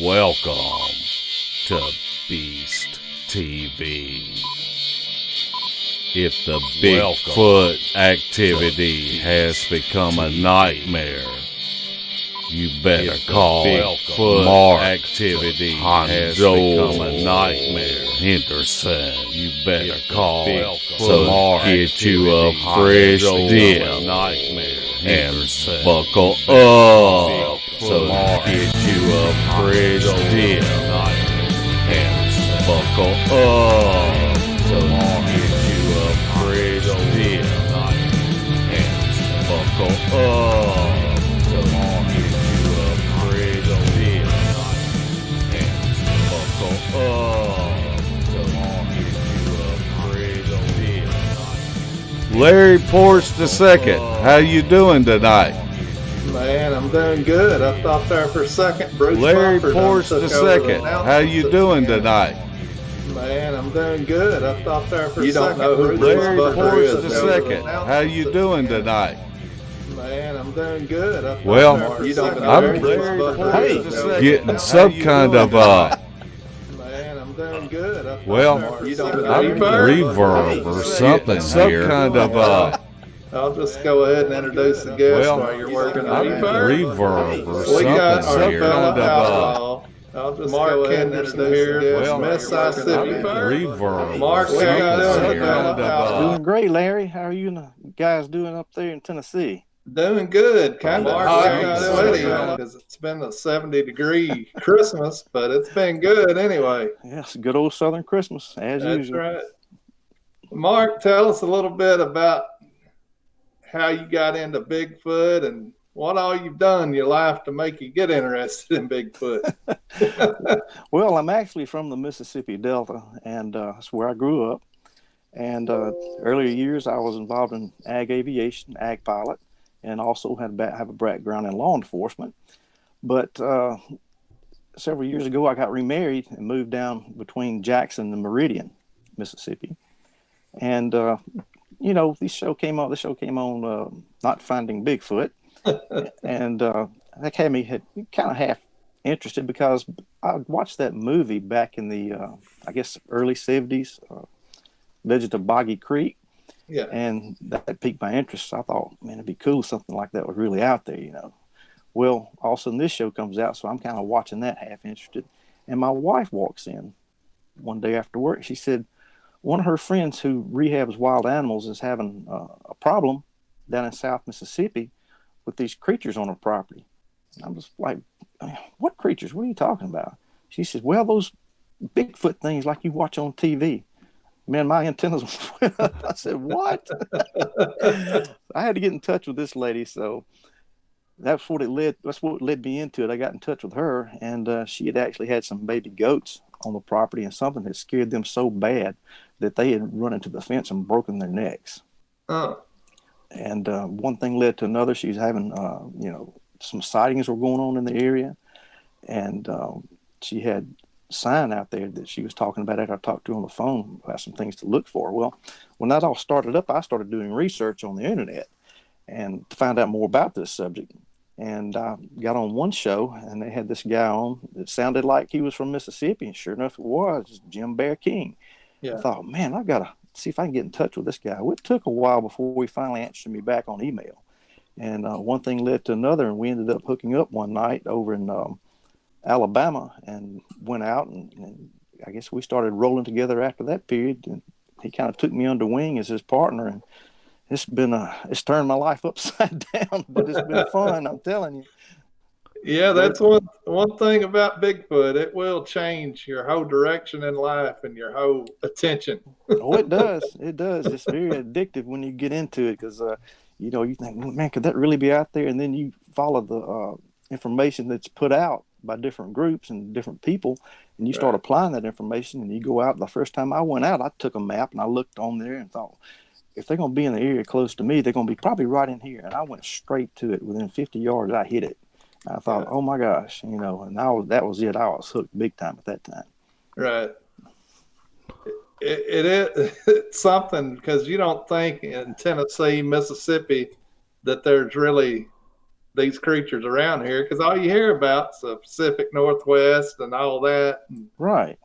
Welcome to Beast TV. If the Bigfoot activity has become a nightmare, you better call Mark. Activity has become a nightmare. Henderson, you better call so get you a fresh dip and buckle up. So get you a fresh dip and buckle up. So get you a fresh dip and buckle up. So get you a fresh dip and buckle up. So get you a fresh dip. Larry Porch II, how you doing tonight? Man, I'm doing good. I thought there for a second Bruce Larry Buffer Porch took II, over the how you doing tonight? Man, I'm doing good. I thought there for a You don't second know who Bruce Larry Buffer Porch is. II, how you doing tonight? Man, I'm doing good. I thought Well, there for a you don't second know Bruce Larry Buffer Porch is. getting some kind of Man, I'm doing good. I thought well, there for a you don't second know reverb or something some here. Kind of I'll just go ahead and introduce the guest well, while you're working on it. reverb or We got something our here. fella Kind of Outlaw. I'll just go ahead and introduce the guest. Well, Mississippi. reverb. Mark, or how you something doing, here. fella? Kind of Doing great, Larry. How are you guys doing up there in Tennessee? Doing good. Kind of Mark, hot how you and doing, sweaty fella? because it's been a 70-degree Christmas, but it's been good anyway. Yes, good old Southern Christmas, as That's usual. right. Mark, tell us a little bit about how you got into Bigfoot and what all you've done in your life to make you get interested in Bigfoot. Well, I'm actually from the Mississippi Delta, and that's where I grew up. And earlier years, I was involved in ag aviation, ag pilot, and also have a background in law enforcement. But several years ago, I got remarried and moved down between Jackson and Meridian, Mississippi. And this show came on, Not Finding Bigfoot, and that had me kind of half interested because I watched that movie back in the I guess early '70s, Legend of Boggy Creek. Yeah. And that piqued my interest. I thought, man, it'd be cool if something like that was really out there, Well, all of a sudden this show comes out, so I'm kind of watching that half interested. And my wife walks in one day after work. She said one of her friends who rehabs wild animals is having a problem down in South Mississippi with these creatures on her property. And I'm just like, what creatures? What are you talking about? She says, well, those Bigfoot things like you watch on TV. Man, my antennas went up. I said, what? I had to get in touch with this lady. So that's what led me into it. I got in touch with her, and she had actually had some baby goats on the property, and something had scared them so bad that they had run into the fence and broken their necks. Oh. And one thing led to another. She was having, some sightings were going on in the area, and she had sign out there that she was talking about after I talked to her on the phone about some things to look for. Well, when that all started up, I started doing research on the internet and to find out more about this subject. And I got on one show, and they had this guy on that sounded like he was from Mississippi, and sure enough, it was Jim Bear King. Yeah. I thought, man, I've got to see if I can get in touch with this guy. Well, it took a while before he finally answered me back on email. And one thing led to another, and we ended up hooking up one night over in Alabama and went out, and I guess we started rolling together after that period. And he kind of took me under wing as his partner, and it's turned my life upside down, but it's been fun, I'm telling you. Yeah, that's one thing about Bigfoot. It will change your whole direction in life and your whole attention. Oh, it does. It does. It's very addictive when you get into it because, you think, man, could that really be out there? And then you follow the information that's put out by different groups and different people, and you start applying that information, and you go out. The first time I went out, I took a map and I looked on there and thought, if they're going to be in the area close to me, they're going to be probably right in here. And I went straight to it. Within 50 yards, I hit it. I thought, oh my gosh, and that was it. I was hooked big time at that time. Right. It's something because you don't think in Tennessee, Mississippi, that there's these creatures around here, because all you hear about is the Pacific Northwest and all that. And Right.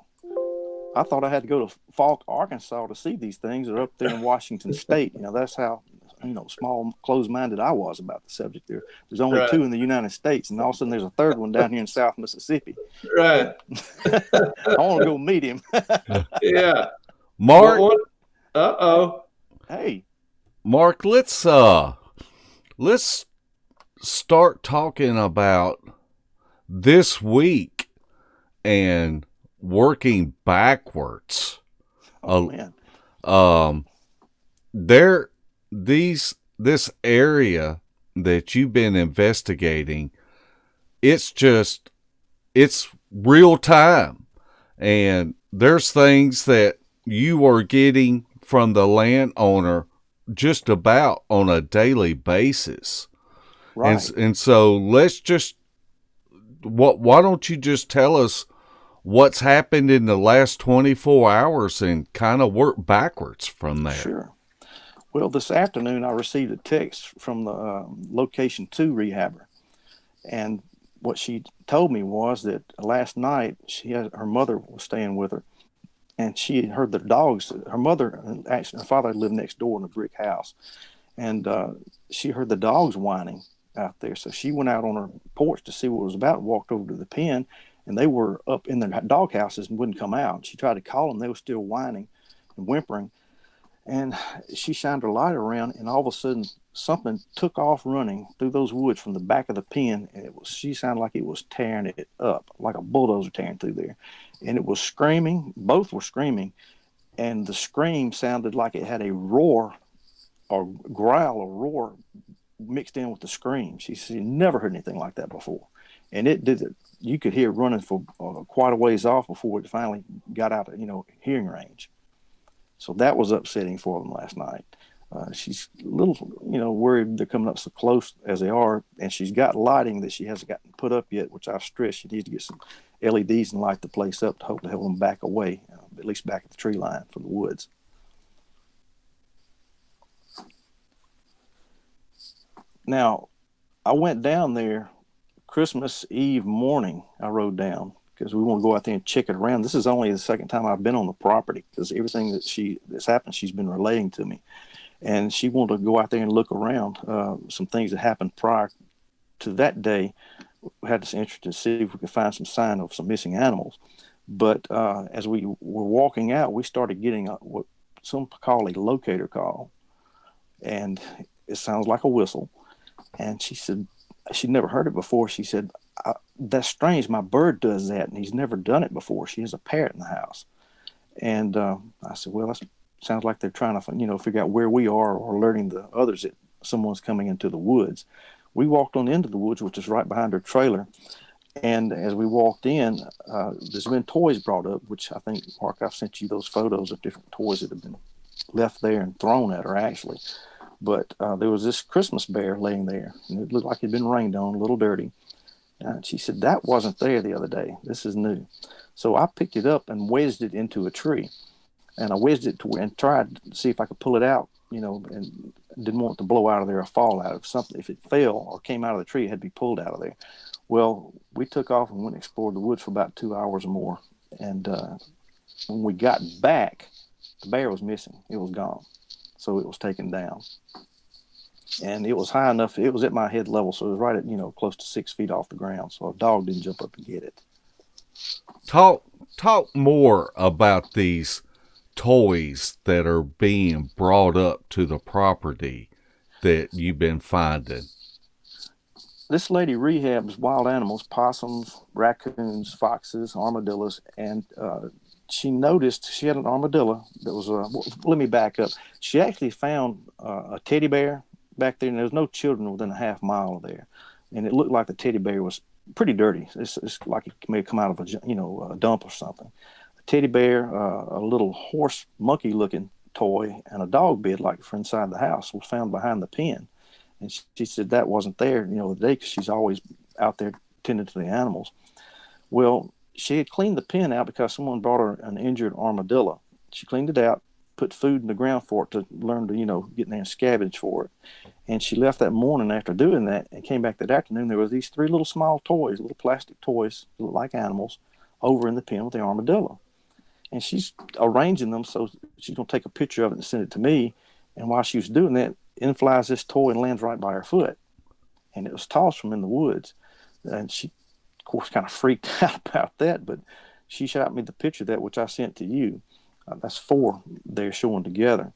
I thought I had to go to Falk, Arkansas to see these things, or up there in Washington State. That's how, small, closed-minded I was about the subject there. There's only Right. 2 in the United States, and all of a sudden there's a third one down here in South Mississippi. Right. I want to go meet him. Yeah. Mark, Uh-oh. Hey. Mark, let's start talking about this week and working backwards. Oh, man. This area that you've been investigating, it's real time, and there's things that you are getting from the landowner just about on a daily basis. Right. And so let's just, why don't you just tell us what's happened in the last 24 hours and kind of work backwards from there? Sure. Well, this afternoon I received a text from the Location 2 rehabber. And what she told me was that last night her mother was staying with her. And she had heard the dogs. Her mother, actually, her father lived next door in a brick house. And she heard the dogs whining out there. So she went out on her porch to see what it was about, walked over to the pen, and they were up in their dog houses and wouldn't come out. She tried to call them. They were still whining and whimpering. And she shined her light around, and all of a sudden, something took off running through those woods from the back of the pen, and she sounded like it was tearing it up, like a bulldozer tearing through there. And it was screaming. Both were screaming, and the scream sounded like it had a roar or growl or roar mixed in with the scream. She said, never heard anything like that before. And it did it. You could hear it running for quite a ways off before it finally got out of, hearing range. So that was upsetting for them last night. She's a little, worried they're coming up so close as they are. And she's got lighting that she hasn't gotten put up yet, which I've stressed she needs to get some LEDs and light the place up to hopefully help them back away, at least back at the tree line from the woods. Now, I went down there Christmas Eve morning. I rode down because we want to go out there and check it around. This is only the second time I've been on the property because everything that's happened, she's been relaying to me. And she wanted to go out there and look around some things that happened prior to that day. We had this interest to see if we could find some sign of some missing animals. But as we were walking out, we started getting what some call a locator call. And it sounds like a whistle. And she said, she'd never heard it before. She said, that's strange. My bird does that, and he's never done it before. She has a parrot in the house. And I said, well, that sounds like they're trying to, figure out where we are or alerting the others that someone's coming into the woods. We walked on into the woods, which is right behind her trailer. And as we walked in, there's been toys brought up, which I think, Mark, I've sent you those photos of different toys that have been left there and thrown at her, actually. But there was this Christmas bear laying there, and it looked like it had been rained on, a little dirty. She said, that wasn't there the other day. This is new. So I picked it up and wedged it into a tree. And I wedged it and tried to see if I could pull it out, and didn't want it to blow out of there or fall out of something. If it fell or came out of the tree, it had to be pulled out of there. Well, we took off and went and explored the woods for about 2 hours or more. And when we got back, the bear was missing. It was gone. So it was taken down. And it was high enough. It was at my head level. So it was right at, close to 6 feet off the ground. So a dog didn't jump up and get it. Talk more about these toys that are being brought up to the property that you've been finding. This lady rehabs wild animals, possums, raccoons, foxes, armadillos, and she noticed she had an armadillo that was let me back up. She actually found a teddy bear back there, and there was no children within a half mile of there. And it looked like the teddy bear was pretty dirty. It's like it may have come out of a dump or something. A teddy bear, a little horse monkey looking toy, and a dog bed like for inside the house was found behind the pen. And she said that wasn't there, the day, because she's always out there tending to the animals. Well, she had cleaned the pen out because someone brought her an injured armadillo. She cleaned it out, put food in the ground for it to learn to, get in there and scavenge for it. And she left that morning after doing that and came back that afternoon. There was these 3 little small toys, little plastic toys, that look like animals, over in the pen with the armadillo. And she's arranging them, so she's going to take a picture of it and send it to me. And while she was doing that, in flies this toy and lands right by her foot. And it was tossed from in the woods. And she, of course, kind of freaked out about that, but she shot me the picture of that, which I sent to you. That's 4 they're showing together.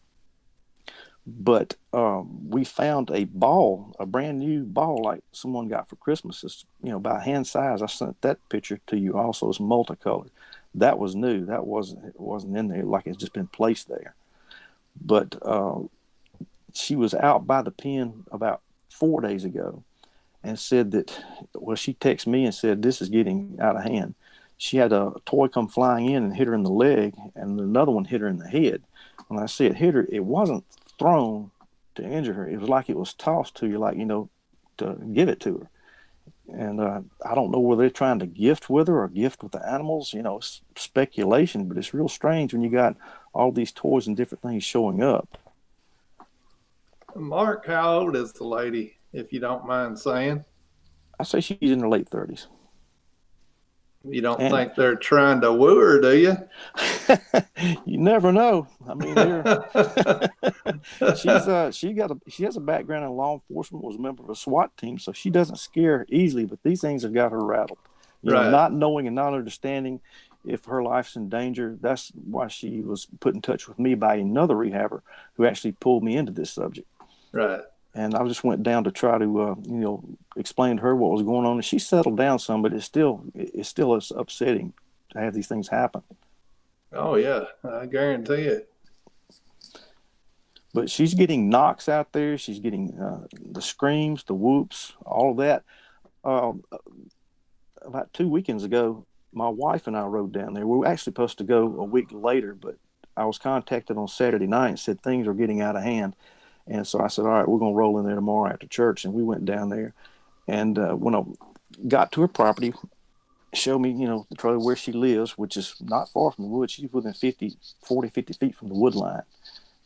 But we found a ball, a brand new ball like someone got for Christmas. It's, about hand size. I sent that picture to you also. It's multicolored. That was new. It wasn't in there, like it's just been placed there. But she was out by the pen about 4 days ago and said that, she texted me and said, this is getting out of hand. She had a toy come flying in and hit her in the leg, and another one hit her in the head. When I say it hit her, it wasn't thrown to injure her. It was like it was tossed to you, like, to give it to her. And I don't know whether they're trying to gift with her or gift with the animals. It's speculation, but it's real strange when you got all these toys and different things showing up. Mark, how old is the lady, if you don't mind saying? I say she's in her late 30s. You don't think they're trying to woo her, do you? You never know. I mean, she has a background in law enforcement, was a member of a SWAT team, so she doesn't scare easily, but these things have got her rattled. Right. Not knowing and not understanding if her life's in danger. That's why she was put in touch with me by another rehabber who actually pulled me into this subject. Right. And I just went down to try to, explain to her what was going on. And she settled down some, but it's still upsetting to have these things happen. Oh, yeah. I guarantee it. But she's getting knocks out there. She's getting the screams, the whoops, all of that. About 2 weekends ago, my wife and I rode down there. We were actually supposed to go a week later, but I was contacted on Saturday night and said things are getting out of hand. And so I said, all right, we're going to roll in there tomorrow after church. And we went down there. And when I got to her property, showed me, the trailer where she lives, which is not far from the woods. She's within 50 feet from the wood line,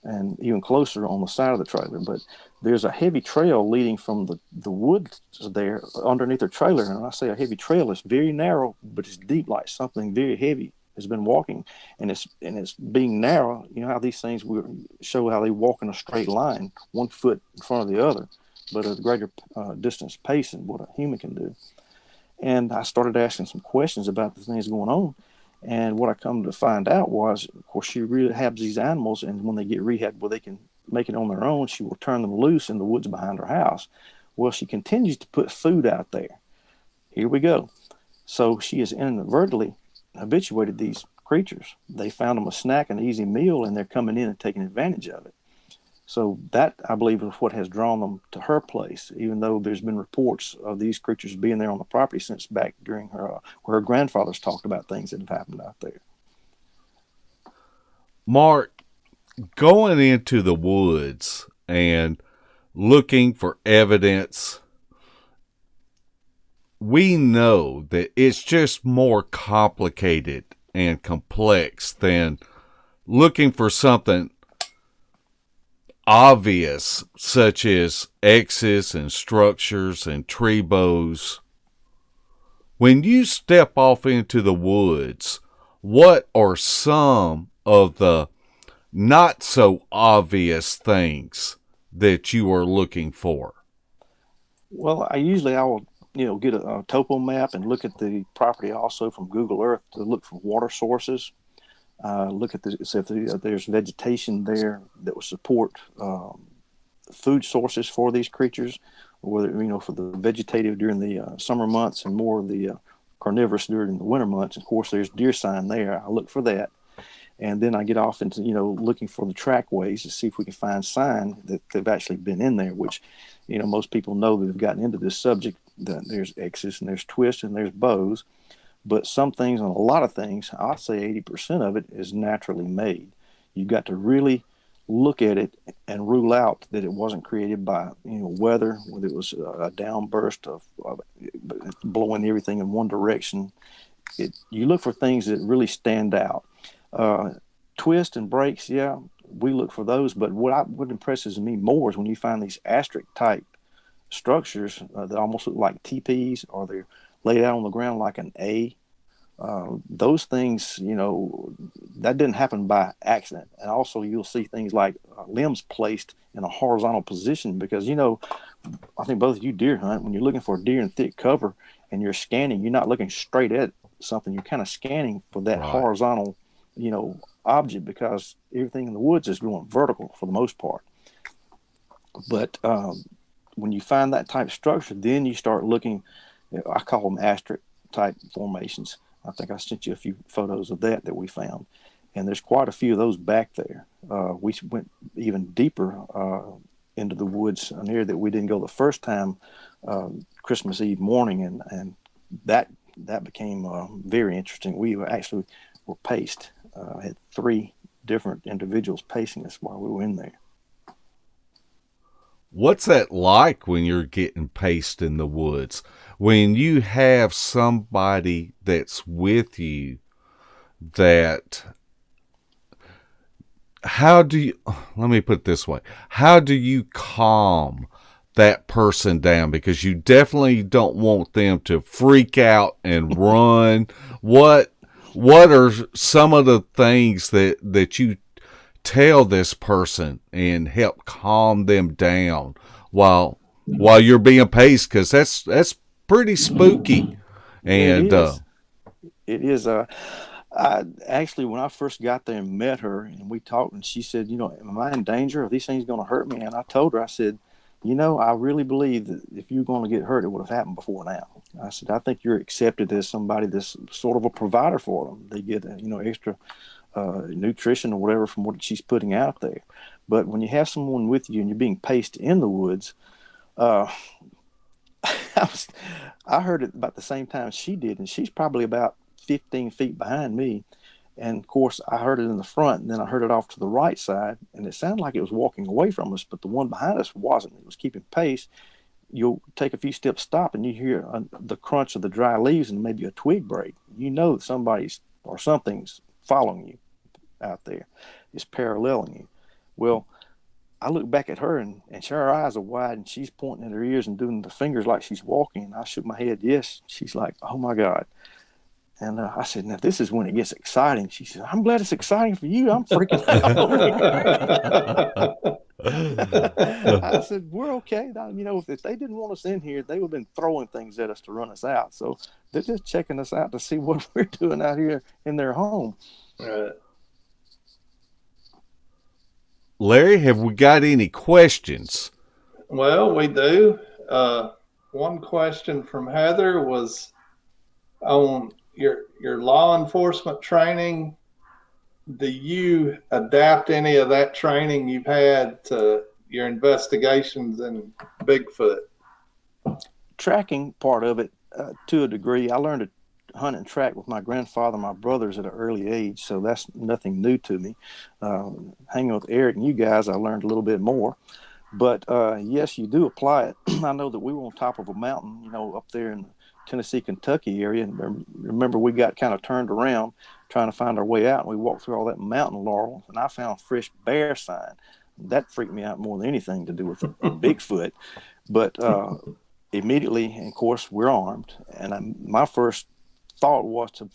and even closer on the side of the trailer. But there's a heavy trail leading from the woods there underneath her trailer. And I say a heavy trail, it's very narrow, but it's deep, like something very heavy has been walking, and it's being narrow. You know how these things show how they walk in a straight line, 1 foot in front of the other, but at a greater distance pace than what a human can do. And I started asking some questions about the things going on, and what I come to find out was, of course, she rehabs these animals, and when they get rehabbed where they can make it on their own, she will turn them loose in the woods behind her house. Well, she continues to put food out there. Here we go. So she has inadvertently habituated these creatures. They found them a snack, an easy meal, and they're coming in and taking advantage of it. So that, I believe, is what has drawn them to her place, even though there's been reports of these creatures being there on the property since back during where her grandfather's talked about things that have happened out there. Mark, going into the woods and looking for evidence, we know that it's just more complicated and complex than looking for something obvious, such as X's and structures and tree bows. When you step off into the woods, what are some of the not so obvious things that you are looking for? Well, I will get a topo map and look at the property also from Google Earth to look for water sources. Look at see if there's vegetation there that will support food sources for these creatures, whether for the vegetative during the summer months and more of the carnivorous during the winter months. Of course, there's deer sign there. I look for that, and then I get off into looking for the trackways to see if we can find sign that they've actually been in there. Which most people know that have gotten into this subject. That there's X's and there's twists and there's bows. But some things, and a lot of things, I'd say 80% of it is naturally made. You've got to really look at it and rule out that it wasn't created by weather, whether it was a downburst of blowing everything in one direction. You look for things that really stand out. Twist and breaks, yeah. we look for those. But what impresses me more is when you find these asterisk type structures that almost look like teepees, or they're laid out on the ground like an A. Those things, that didn't happen by accident. And also you'll see things like limbs placed in a horizontal position because, I think both of you deer hunt. When you're looking for a deer in thick cover and you're scanning, you're not looking straight at something. You're kind of scanning for that horizontal, object, because everything in the woods is going vertical for the most part. But when you find that type of structure, then you start looking, I call them asterisk type formations. I think I sent you a few photos of that we found. And there's quite a few of those back there. We went even deeper into the woods, an area that we didn't go the first time, Christmas Eve morning, and that became very interesting. We actually were paced, had 3 different individuals pacing us while we were in there. What's that like when you're getting paced in the woods? When you have somebody that's with you, let me put it this way. How do you calm that person down? Because you definitely don't want them to freak out and run. What are some of the things that you tell this person and help calm them down while you're being paced? Because that's pretty spooky. And it is. I actually, when I first got there and met her and we talked, and she said, am I in danger? Are these things going to hurt me? And I told her, I said, I really believe that if you're going to get hurt, it would have happened before now. I said, I think you're accepted as somebody that's sort of a provider for them. They get, extra nutrition or whatever from what she's putting out there. But when you have someone with you and you're being paced in the woods, I heard it about the same time she did, and she's probably about 15 feet behind me. And of course I heard it in the front, and then I heard it off to the right side, and it sounded like it was walking away from us, but the one behind us wasn't. It was keeping pace. You'll take a few steps, stop, and you hear the crunch of the dry leaves and maybe a twig break. That somebody's or something's following you out there, is paralleling you. Well, I look back at her, and her eyes are wide, and she's pointing at her ears and doing the fingers like she's walking. And I shook my head, yes. She's like, oh my God. And I said, now this is when it gets exciting. She said, I'm glad it's exciting for you. I'm freaking out over here. I said, we're okay. If they didn't want us in here, they would have been throwing things at us to run us out. So they're just checking us out to see what we're doing out here in their home. Right. Larry, have we got any questions? Well, we do. One question from Heather was on your law enforcement training. Do you adapt any of that training you've had to your investigations in Bigfoot? Tracking part of it, to a degree. I learned to hunt and track with my grandfather and my brothers at an early age, so that's nothing new to me. Hanging with Eric and you guys, I learned a little bit more. But yes, you do apply it. I know that we were on top of a mountain, up there in the Tennessee, Kentucky area. And remember, we got kind of turned around trying to find our way out. And we walked through all that mountain laurel, and I found fresh bear sign. That freaked me out more than anything to do with Bigfoot. But immediately, and of course, we're armed. And my first thought was to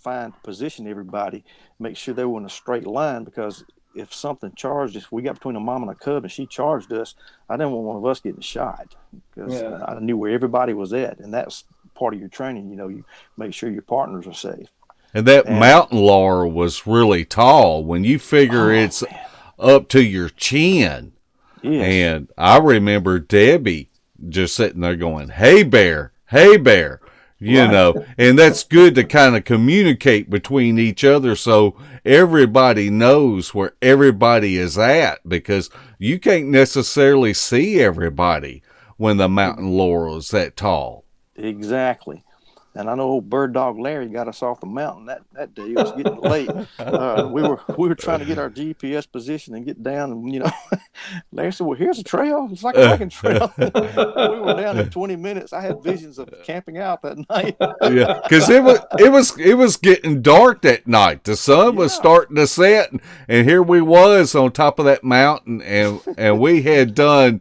position everybody, make sure they were in a straight line, because if something charged us, we got between a mom and a cub and she charged us, I didn't want one of us getting shot, because I knew where everybody was at. And that's part of your training. You make sure your partners are safe. And that mountain laurel was really tall when you figure it's up to your chin. Yes. And I remember Debbie just sitting there going, hey bear, and that's good to kind of communicate between each other so everybody knows where everybody is at, because you can't necessarily see everybody when the mountain laurel is that tall. Exactly. And I know old bird dog Larry got us off the mountain that day. It was getting late. We were trying to get our GPS position and get down. And Larry said, "Well, here's a trail. It's like a hiking trail." We were down in 20 minutes. I had visions of camping out that night. Yeah, because it was getting dark that night. The sun was starting to set, and here we was on top of that mountain, and we had done,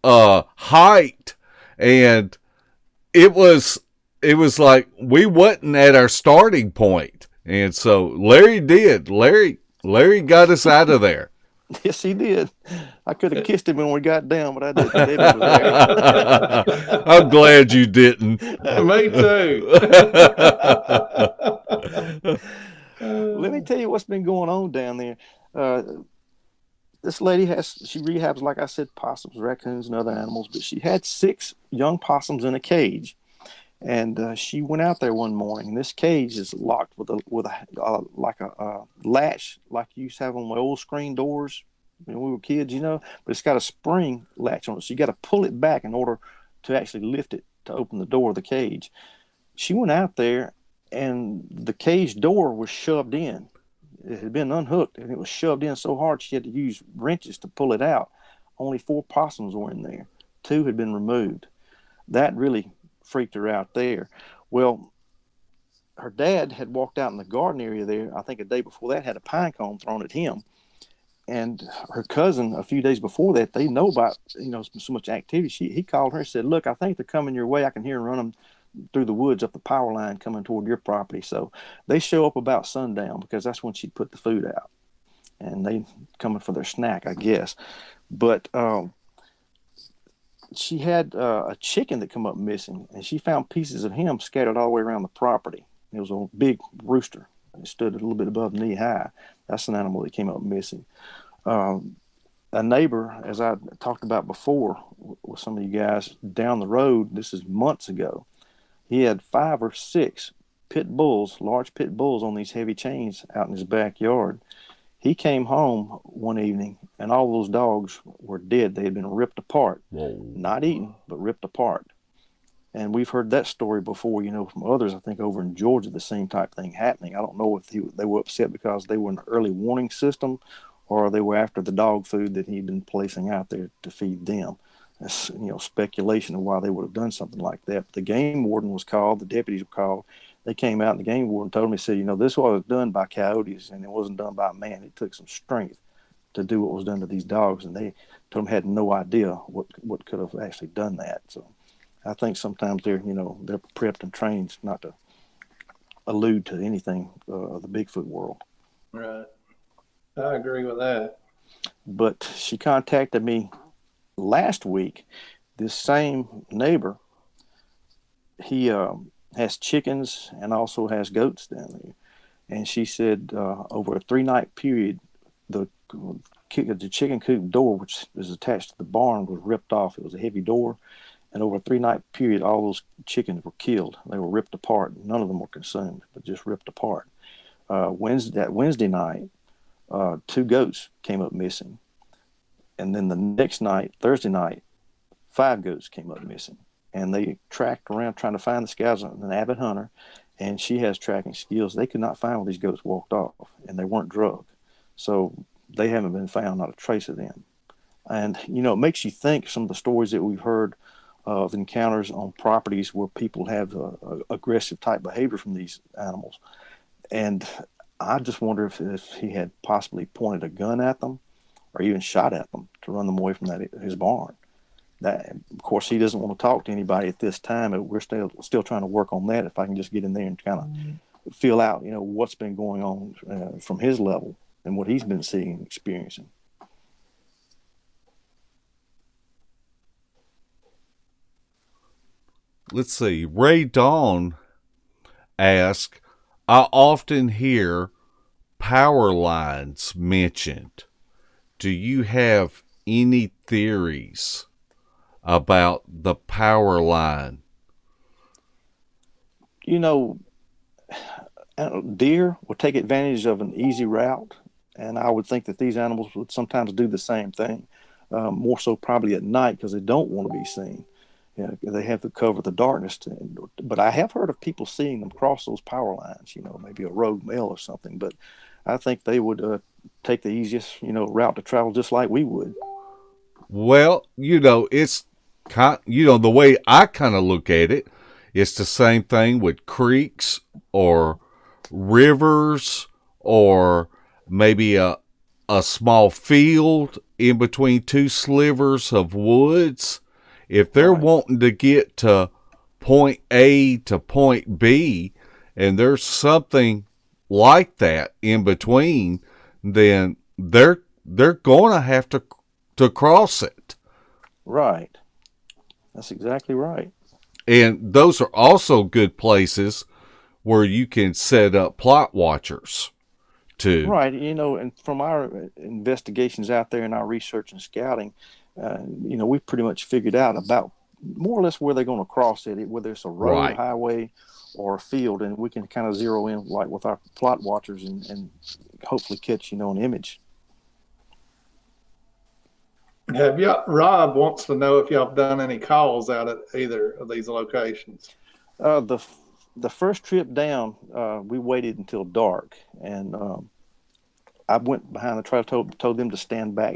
hiked, and it was like we wasn't at our starting point, and so Larry did. Larry got us out of there. Yes, he did. I could have kissed him when we got down, but I didn't. Debbie was there. I'm glad you didn't. Me too. Let me tell you what's been going on down there. This lady she rehabs, like I said, possums, raccoons, and other animals, but she had 6 young possums in a cage. And she went out there one morning. This cage is locked with a latch, like you used to have on the old screen doors when we were kids, but it's got a spring latch on it. So you got to pull it back in order to actually lift it to open the door of the cage. She went out there, and the cage door was shoved in. It had been unhooked, and it was shoved in so hard she had to use wrenches to pull it out. Only 4 possums were in there. 2 had been removed. That really freaked her out there. Well, her dad had walked out in the garden area there, I think a day before that, had a pine cone thrown at him. And her cousin, a few days before that, they know about, so much activity. He called her and said, "Look, I think they're coming your way. I can hear them running through the woods up the power line coming toward your property." So they show up about sundown because that's when she'd put the food out. And they coming for their snack, I guess. But she had a chicken that come up missing, and she found pieces of him scattered all the way around the property. It was a big rooster. It stood a little bit above knee high. That's an animal that came up missing. A neighbor, as I talked about before with some of you guys, down the road, this is months ago, he had 5 or 6 large pit bulls on these heavy chains out in his backyard. He came home one evening, and all those dogs were dead. They had been ripped apart. Whoa. Not eaten, but ripped apart. And we've heard that story before, from others, I think, over in Georgia, the same type thing happening. I don't know if they were upset because they were in the early warning system or they were after the dog food that he'd been placing out there to feed them. That's, speculation of why they would have done something like that. But the game warden was called, the deputies were called. They came out, and the game warden told me, said, this was done by coyotes, and it wasn't done by man. It took some strength to do what was done to these dogs, and they told them had no idea what could have actually done that. So I think sometimes they're prepped and trained not to allude to anything of the Bigfoot world. Right. I agree with that. But she contacted me last week. This same neighbor, he has chickens and also has goats down there. And she said over a 3-night period, the chicken coop door, which is attached to the barn, was ripped off. It was a heavy door. And over a 3-night period, all those chickens were killed. They were ripped apart. None of them were consumed, but just ripped apart. Wednesday night, 2 goats came up missing. And then the next night, Thursday night, 5 goats came up missing. And they tracked around trying to find this guy's an avid hunter, and she has tracking skills. They could not find where these goats walked off, and they weren't drugged. So they haven't been found, not a trace of them. And, it makes you think some of the stories that we've heard of encounters on properties where people have aggressive type behavior from these animals. And I just wonder if he had possibly pointed a gun at them or even shot at them to run them away from his barn. That, of course, he doesn't want to talk to anybody at this time. And we're still trying to work on that. If I can just get in there and kind of feel out, what's been going on from his level and what he's been seeing and experiencing. Let's see. Ray Dawn asked, I often hear power lines mentioned. Do you have any theories about the power line? Deer will take advantage of an easy route, and I would think that these animals would sometimes do the same thing, more so probably at night because they don't want to be seen. Yeah, they have to cover the darkness. But I have heard of people seeing them cross those power lines. Maybe a rogue male or something. But I think they would take the easiest, route to travel, just like we would. Well, it's the way I kind of look at it, it's the same thing with creeks or rivers or maybe a small field in between two slivers of woods. If they're Right. wanting to get to point A to point B and there's something like that in between, then they're going to have to cross it. Right. That's exactly right. And those are also good places where you can set up plot watchers too. Right. And from our investigations out there and our research and scouting, we pretty much figured out about more or less where they're going to cross it, whether it's a road, Right. highway, or a field. And we can kind of zero in like with our plot watchers and hopefully catch, an image. Rob wants to know if y'all have done any calls out at either of these locations. The first trip down, we waited until dark, and I went behind the trailer, told them to stand back,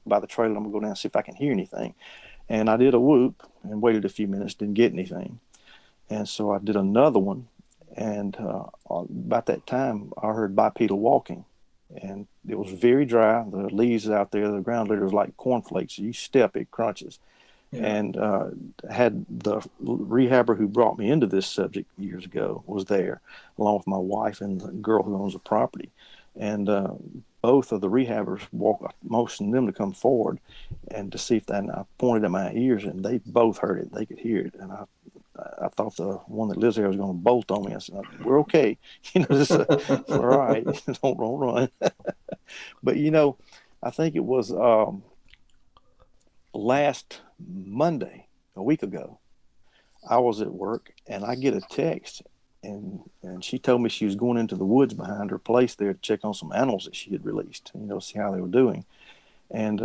by the trailer. I'm gonna go down and see if I can hear anything. And I did a whoop and waited a few minutes, didn't get anything. And so I did another one, and about that time I heard bipedal walking, and it was very dry. The leaves out there, the ground litter was like cornflakes. You step, it crunches. Yeah. And had the rehabber who brought me into this subject years ago was there, along with my wife and the girl who owns the property. And both of the rehabbers motioned them to come forward and to see if and I pointed at my ears, and they both heard it. They could hear it. And I thought the one that lives there was going to bolt on me. I said, "We're okay. It's all right. Don't run." But I think it was last Monday, a week ago. I was at work and I get a text, and she told me she was going into the woods behind her place there to check on some animals that she had released, see how they were doing. And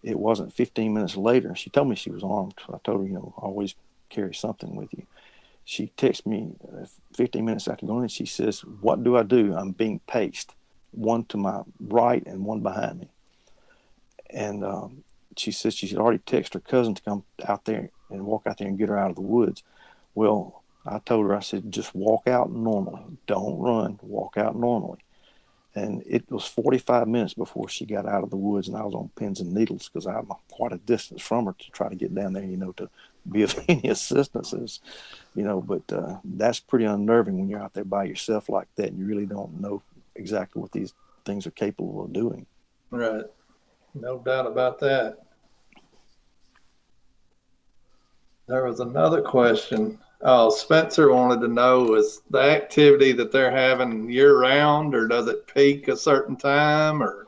it wasn't 15 minutes later. She told me she was armed. So I told her, always carry something with you. She texted me 15 minutes after going in. She says, "What do I do? I'm being paced, one to my right and one behind me." And she says she had already texted her cousin to come out there and walk out there and get her out of the woods. Well, I told her, I said, just walk out normally. Don't run. Walk out normally. And it was 45 minutes before she got out of the woods, and I was on pins and needles because I'm quite a distance from her to try to get down there, to be of any assistance. But that's pretty unnerving when you're out there by yourself like that and you really don't know exactly what these things are capable of doing. Right. No doubt about that. There was another question. Spencer wanted to know, is the activity that they're having year-round, or does it peak a certain time? Or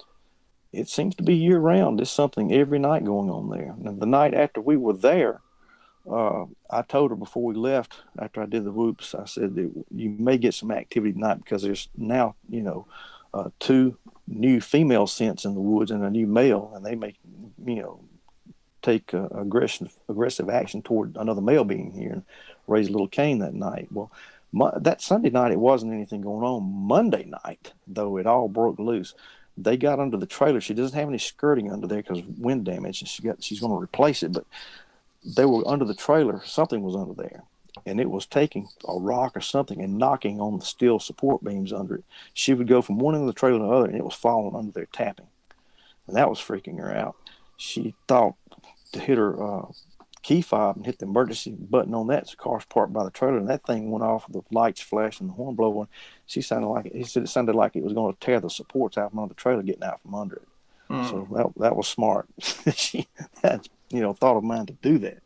it seems to be year-round. There's something every night going on there. And the night after we were there, I told her before we left, after I did the whoops, I said that you may get some activity tonight because there's now, two new female scents in the woods and a new male, and they may, take aggressive action toward another male being here and raise a little Cain that night. Well, that Sunday night, it wasn't anything going on. Monday night, though, it all broke loose. They got under the trailer. She doesn't have any skirting under there because of wind damage, and she's going to replace it. But they were under the trailer. Something was under there, and it was taking a rock or something and knocking on the steel support beams under it. She would go from one end of the trailer to the other, and it was falling under there, tapping. And that was freaking her out. She thought to hit her key fob and hit the emergency button on that. So the car's parked by the trailer, and that thing went off with the lights flashing and the horn blowing. He said it sounded like it was going to tear the supports out from under the trailer, getting out from under it. So that was smart. She had, thought of mine to do that.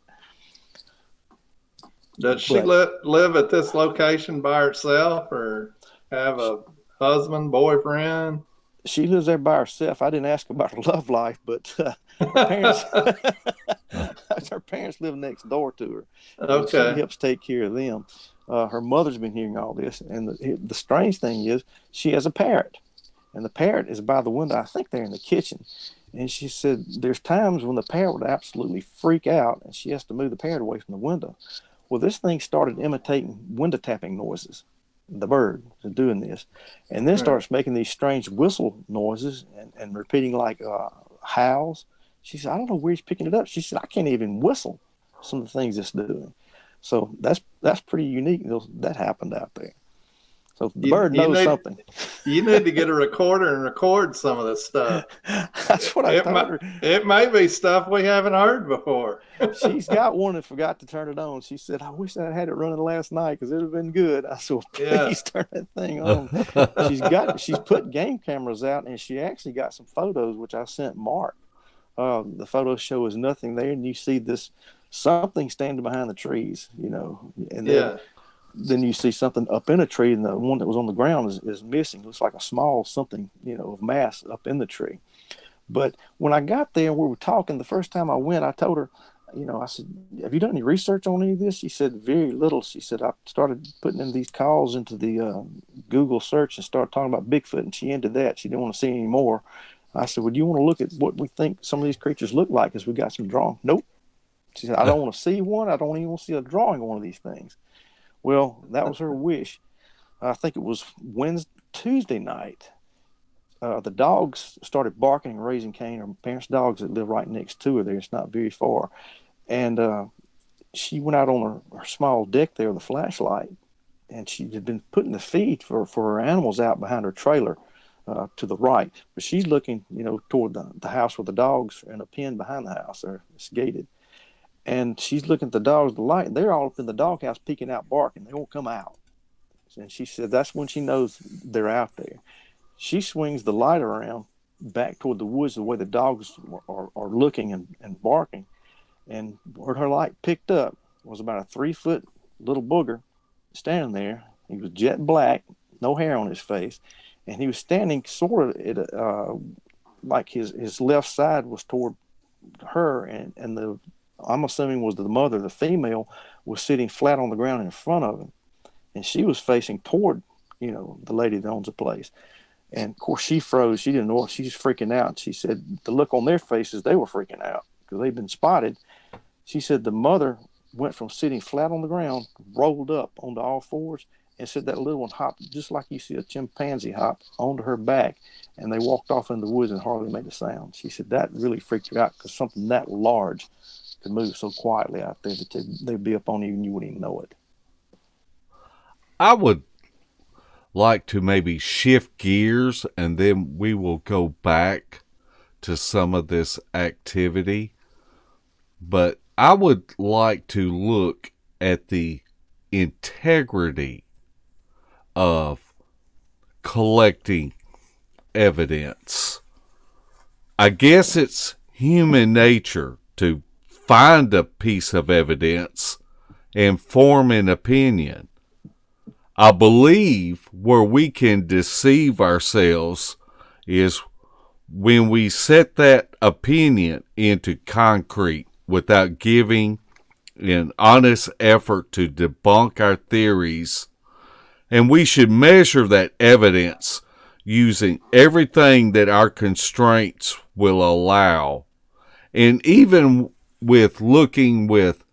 Does she live at this location by herself, or have a husband, boyfriend? She lives there by herself. I didn't ask about her love life, but her parents live next door to her. Okay. She helps take care of them. Her mother's been hearing all this, and the strange thing is she has a parrot, and the parrot is by the window. I think they're in the kitchen, And she said there's times when the parrot would absolutely freak out and she has to move the parrot away from the window. Well, this thing started imitating window tapping noises. The bird is doing this, and then starts making these strange whistle noises and repeating like howls. She said, I don't know where he's picking it up. She said, I can't even whistle some of the things it's doing. So that's pretty unique. That happened out there. So the bird knows something. You need to get a recorder and record some of this stuff. That's what I told her. It may be stuff we haven't heard before. She's got one and forgot to turn it on. She said, I wish I had it running last night because it would have been good. I said, please turn that thing on. She's put game cameras out, and she actually got some photos, which I sent Mark. The photos show is nothing there, and you see this something standing behind the trees, and then you see something up in a tree, and the one that was on the ground is missing. It looks like a small something, of mass up in the tree. But when I got there, we were talking. The first time I went, I told her, I said, have you done any research on any of this? She said, very little. She said, I started putting in these calls into the Google search and started talking about Bigfoot, and she ended that. She didn't want to see any more. I said, well, do you want to look at what we think some of these creatures look like as we got some drawing? Nope. She said, I don't want to see one. I don't even want to see a drawing of one of these things. Well, that was her wish. I think it was Tuesday night. The dogs started barking and raising Cain, her parents' dogs that live right next to her there. It's not very far. And she went out on her small deck there with a flashlight, and she had been putting the feed for her animals out behind her trailer to the right. But she's looking, toward the house with the dogs and a pen behind the house there. It's gated. And she's looking at the dogs, the light, and they're all up in the doghouse peeking out, barking. They won't come out. And she said that's when she knows they're out there. She swings the light around back toward the woods the way the dogs are looking and barking. And where her light picked up was about a 3-foot little booger standing there. He was jet black, no hair on his face. And he was standing sort of at like his left side was toward her, and I'm assuming was the mother, the female, was sitting flat on the ground in front of him. And she was facing toward, the lady that owns the place. And, of course, she froze. She didn't know what. She's freaking out. She said the look on their faces, they were freaking out because they'd been spotted. She said the mother went from sitting flat on the ground, rolled up onto all fours, and said that little one hopped just like you see a chimpanzee hop onto her back. And they walked off in the woods and hardly made a sound. She said that really freaked her out because something that large to move so quietly out there that they'd be up on you and you wouldn't even know it. I would like to maybe shift gears, and then we will go back to some of this activity. But I would like to look at the integrity of collecting evidence. I guess it's human nature to find a piece of evidence and form an opinion. I believe where we can deceive ourselves is when we set that opinion into concrete without giving an honest effort to debunk our theories. And we should measure that evidence using everything that our constraints will allow. And even with looking with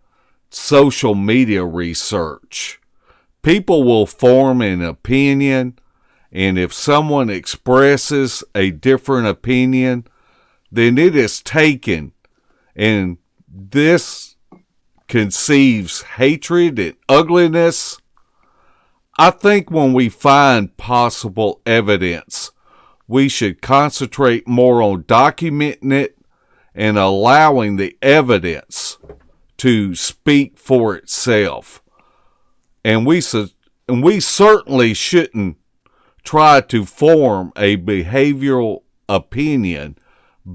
social media research, people will form an opinion, and if someone expresses a different opinion, then it is taken, and this conceives hatred and ugliness. I think when we find possible evidence, we should concentrate more on documenting it and allowing the evidence to speak for itself. And we certainly shouldn't try to form a behavioral opinion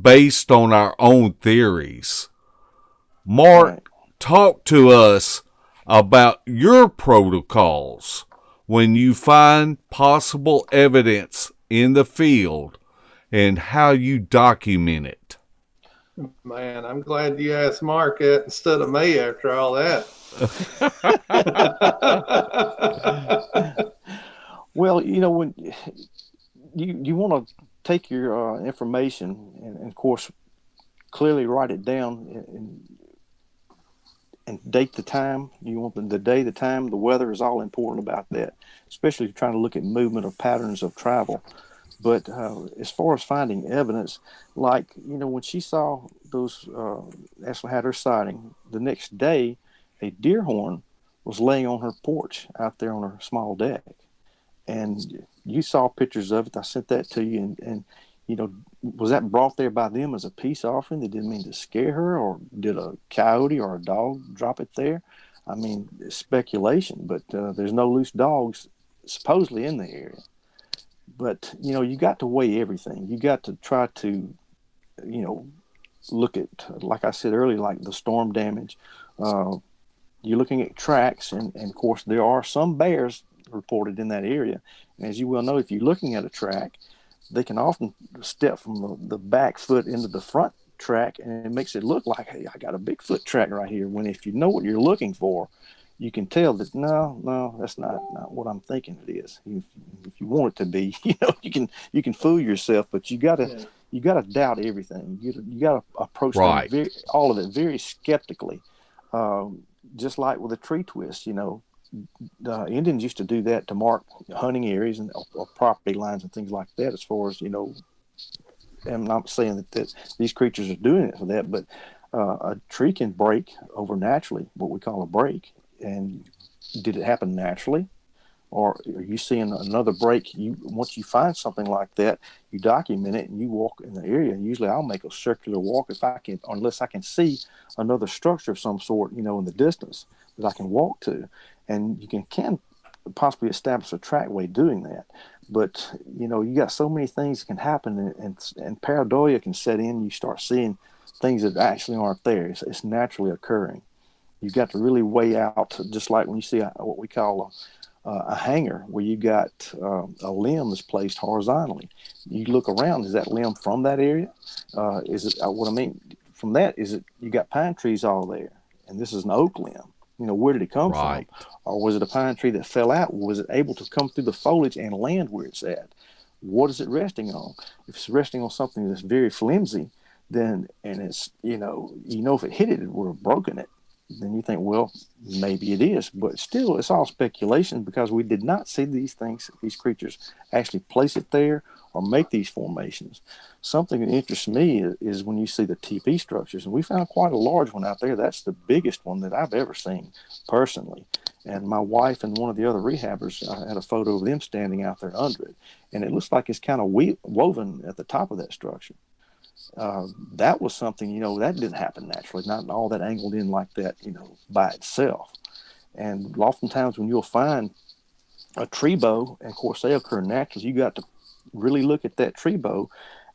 based on our own theories. Mark, talk to us about your protocols when you find possible evidence in the field and how you document it. Man, I'm glad you asked Mark that instead of me after all that. Well, when you want to take your information and, of course, clearly write it down and date the time. You want the day, the time, the weather is all important about that, especially if you're trying to look at movement or patterns of travel. But as far as finding evidence, like, when she saw those, actually had her sighting, the next day, a deer horn was laying on her porch out there on her small deck. And you saw pictures of it. I sent that to you. And was that brought there by them as a peace offering? They didn't mean to scare her, or did a coyote or a dog drop it there? I mean, it's speculation, but there's no loose dogs supposedly in the area. But, you got to weigh everything. You got to try to, look at, like I said earlier, like the storm damage. You're looking at tracks, and of course, there are some bears reported in that area. And as you well know, if you're looking at a track, they can often step from the back foot into the front track, and it makes it look like, hey, I got a Bigfoot track right here. When if you know what you're looking for, you can tell that no, that's not what I'm thinking it is. If you want it to be, you can fool yourself, but you gotta doubt everything. You gotta approach Right. all of it very skeptically. Just like with a tree twist, the Indians used to do that to mark hunting areas and or property lines and things like that. As far as I'm not saying that these creatures are doing it for that, but a tree can break over naturally, what we call a break. And did it happen naturally, or are you seeing another break? Once you find something like that, you document it and you walk in the area. Usually, I'll make a circular walk if I can, unless I can see another structure of some sort, in the distance that I can walk to. And you can possibly establish a trackway doing that. But, you got so many things that can happen, and pareidolia can set in. You start seeing things that actually aren't there. It's naturally occurring. You've got to really weigh out, just like when you see what we call a hanger, where you got a limb that's placed horizontally. You look around, is that limb from that area? Is it, what I mean from that, is it, you got pine trees all there, and this is an oak limb. Where did it come from? Or was it a pine tree that fell out? Was it able to come through the foliage and land where it's at? What is it resting on? If it's resting on something that's very flimsy, then, and it's, if it hit it, it would have broken it. Then you think, well, maybe it is. But still, it's all speculation, because we did not see these creatures actually place it there or make these formations. Something that interests me is when you see the TP structures. And we found quite a large one out there. That's the biggest one that I've ever seen personally. And my wife and one of the other rehabbers had a photo of them standing out there under it. And it looks like it's kind of woven at the top of that structure. That was something, that didn't happen naturally, not all that angled in like that, by itself. And oftentimes when you'll find a tree bow, and of course they occur naturally, you got to really look at that tree bow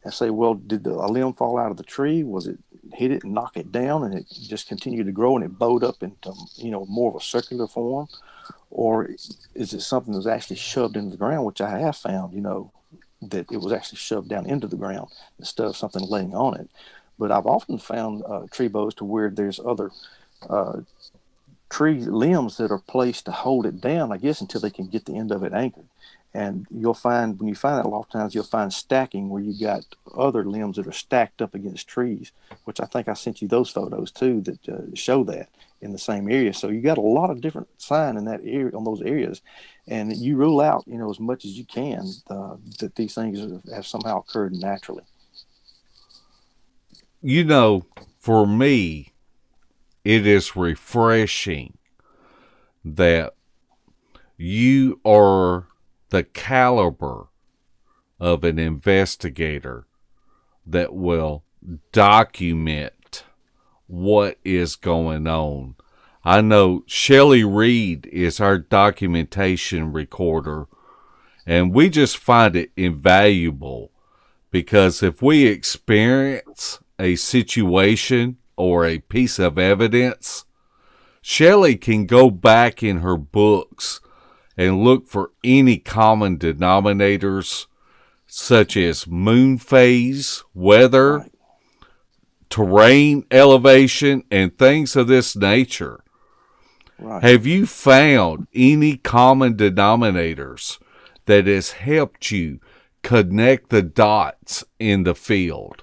and say, well, did a limb fall out of the tree? Was it hit it and knock it down, and it just continued to grow and it bowed up into, more of a circular form? Or is it something that was actually shoved into the ground, which I have found, that it was actually shoved down into the ground instead of something laying on it. But I've often found tree bows to where there's other tree limbs that are placed to hold it down, I guess, until they can get the end of it anchored. And you'll find, when you find that, a lot of times you'll find stacking, where you got other limbs that are stacked up against trees, which I think I sent you those photos too that show that in the same area. So you got a lot of different sign in that area, on those areas, and you rule out, as much as you can, that these things have somehow occurred naturally. For me, it is refreshing that you are the caliber of an investigator that will document what is going on. I know Shelley Reed is our documentation recorder, and we just find it invaluable, because if we experience a situation or a piece of evidence, Shelley can go back in her books and look for any common denominators, such as moon phase, weather, Right. terrain elevation, and things of this nature. Right. Have you found any common denominators that has helped you connect the dots in the field?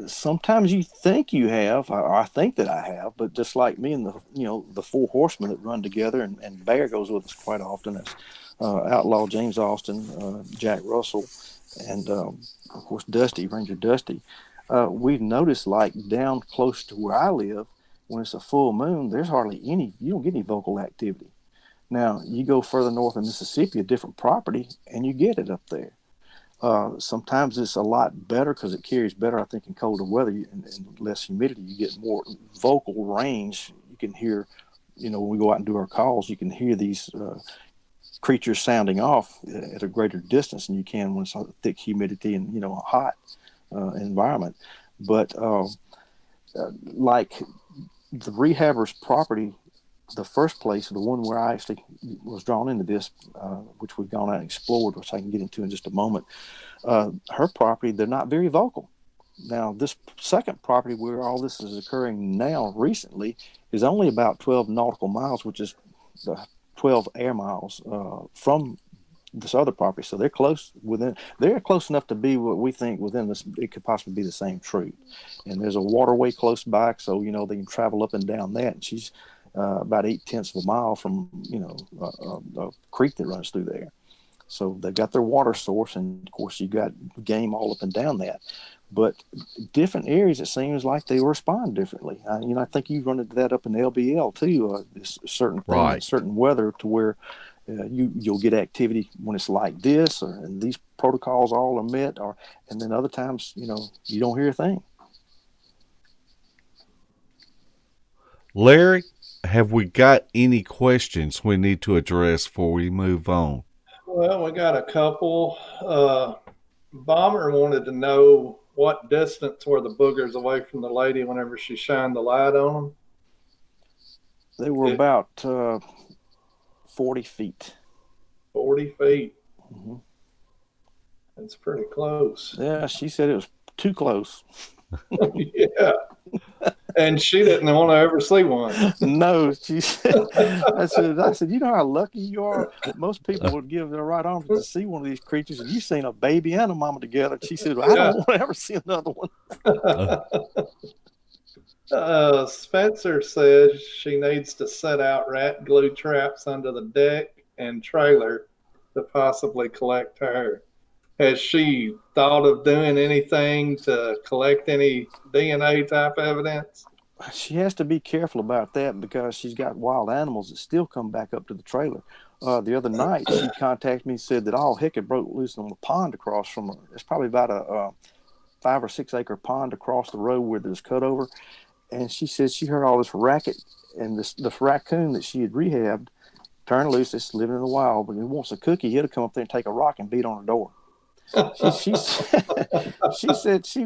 Sometimes you think you have, or I think that I have, but just like me and the four horsemen that run together, and Bear goes with us quite often. That's Outlaw James Austin, Jack Russell, and of course Dusty, Ranger Dusty. We've noticed, like down close to where I live, when it's a full moon, there's hardly any. You don't get any vocal activity. Now you go further north in Mississippi, a different property, and you get it up there. Sometimes it's a lot better because it carries better, I think, in colder weather and less humidity. You get more vocal range. You can hear, when we go out and do our calls, you can hear these creatures sounding off at a greater distance than you can when it's thick humidity and, a hot environment. But like the rehabber's property, the first place, the one where I actually was drawn into this, which we've gone out and explored, which I can get into in just a moment, her property, they're not very vocal. Now, this second property where all this is occurring now recently is only about 12 nautical miles, which is 12 air miles from this other property. So they're close enough to be what we think within this, it could possibly be the same troop. And there's a waterway close by, so, they can travel up and down that. And she's about 0.8 of a mile from, a creek that runs through there. So they've got their water source, and of course you got game all up and down that. But different areas, it seems like they respond differently. I think you run into that up in LBL too. Certain things, Right. certain weather, to where you'll get activity when it's like this, and these protocols all are met, and then other times, you don't hear a thing. Larry, have we got any questions we need to address before we move on? Well, we got a couple. Bomber wanted to know what distance were the boogers away from the lady whenever she shined the light on them. They were about 40 feet. 40 feet. Mm-hmm. That's pretty close. Yeah, she said it was too close. Yeah. And she didn't want to ever see one. No, she said. I said, you know how lucky you are. Most people would give their right arm to see one of these creatures, and you've seen a baby and a mama together. She said, well, I don't want to ever see another one. Spencer says she needs to set out rat glue traps under the deck and trailer to possibly collect her. Has she thought of doing anything to collect any DNA type evidence? She has to be careful about that because she's got wild animals that still come back up to the trailer. The other night, she contacted me and said that all heck had broke loose on the pond across from her. It's probably about a 5 or 6 acre pond across the road where there's cut over. And she said she heard all this racket, and this raccoon that she had rehabbed turned loose. It's living in the wild, but he wants a cookie. He'll come up there and take a rock and beat on her door. She said she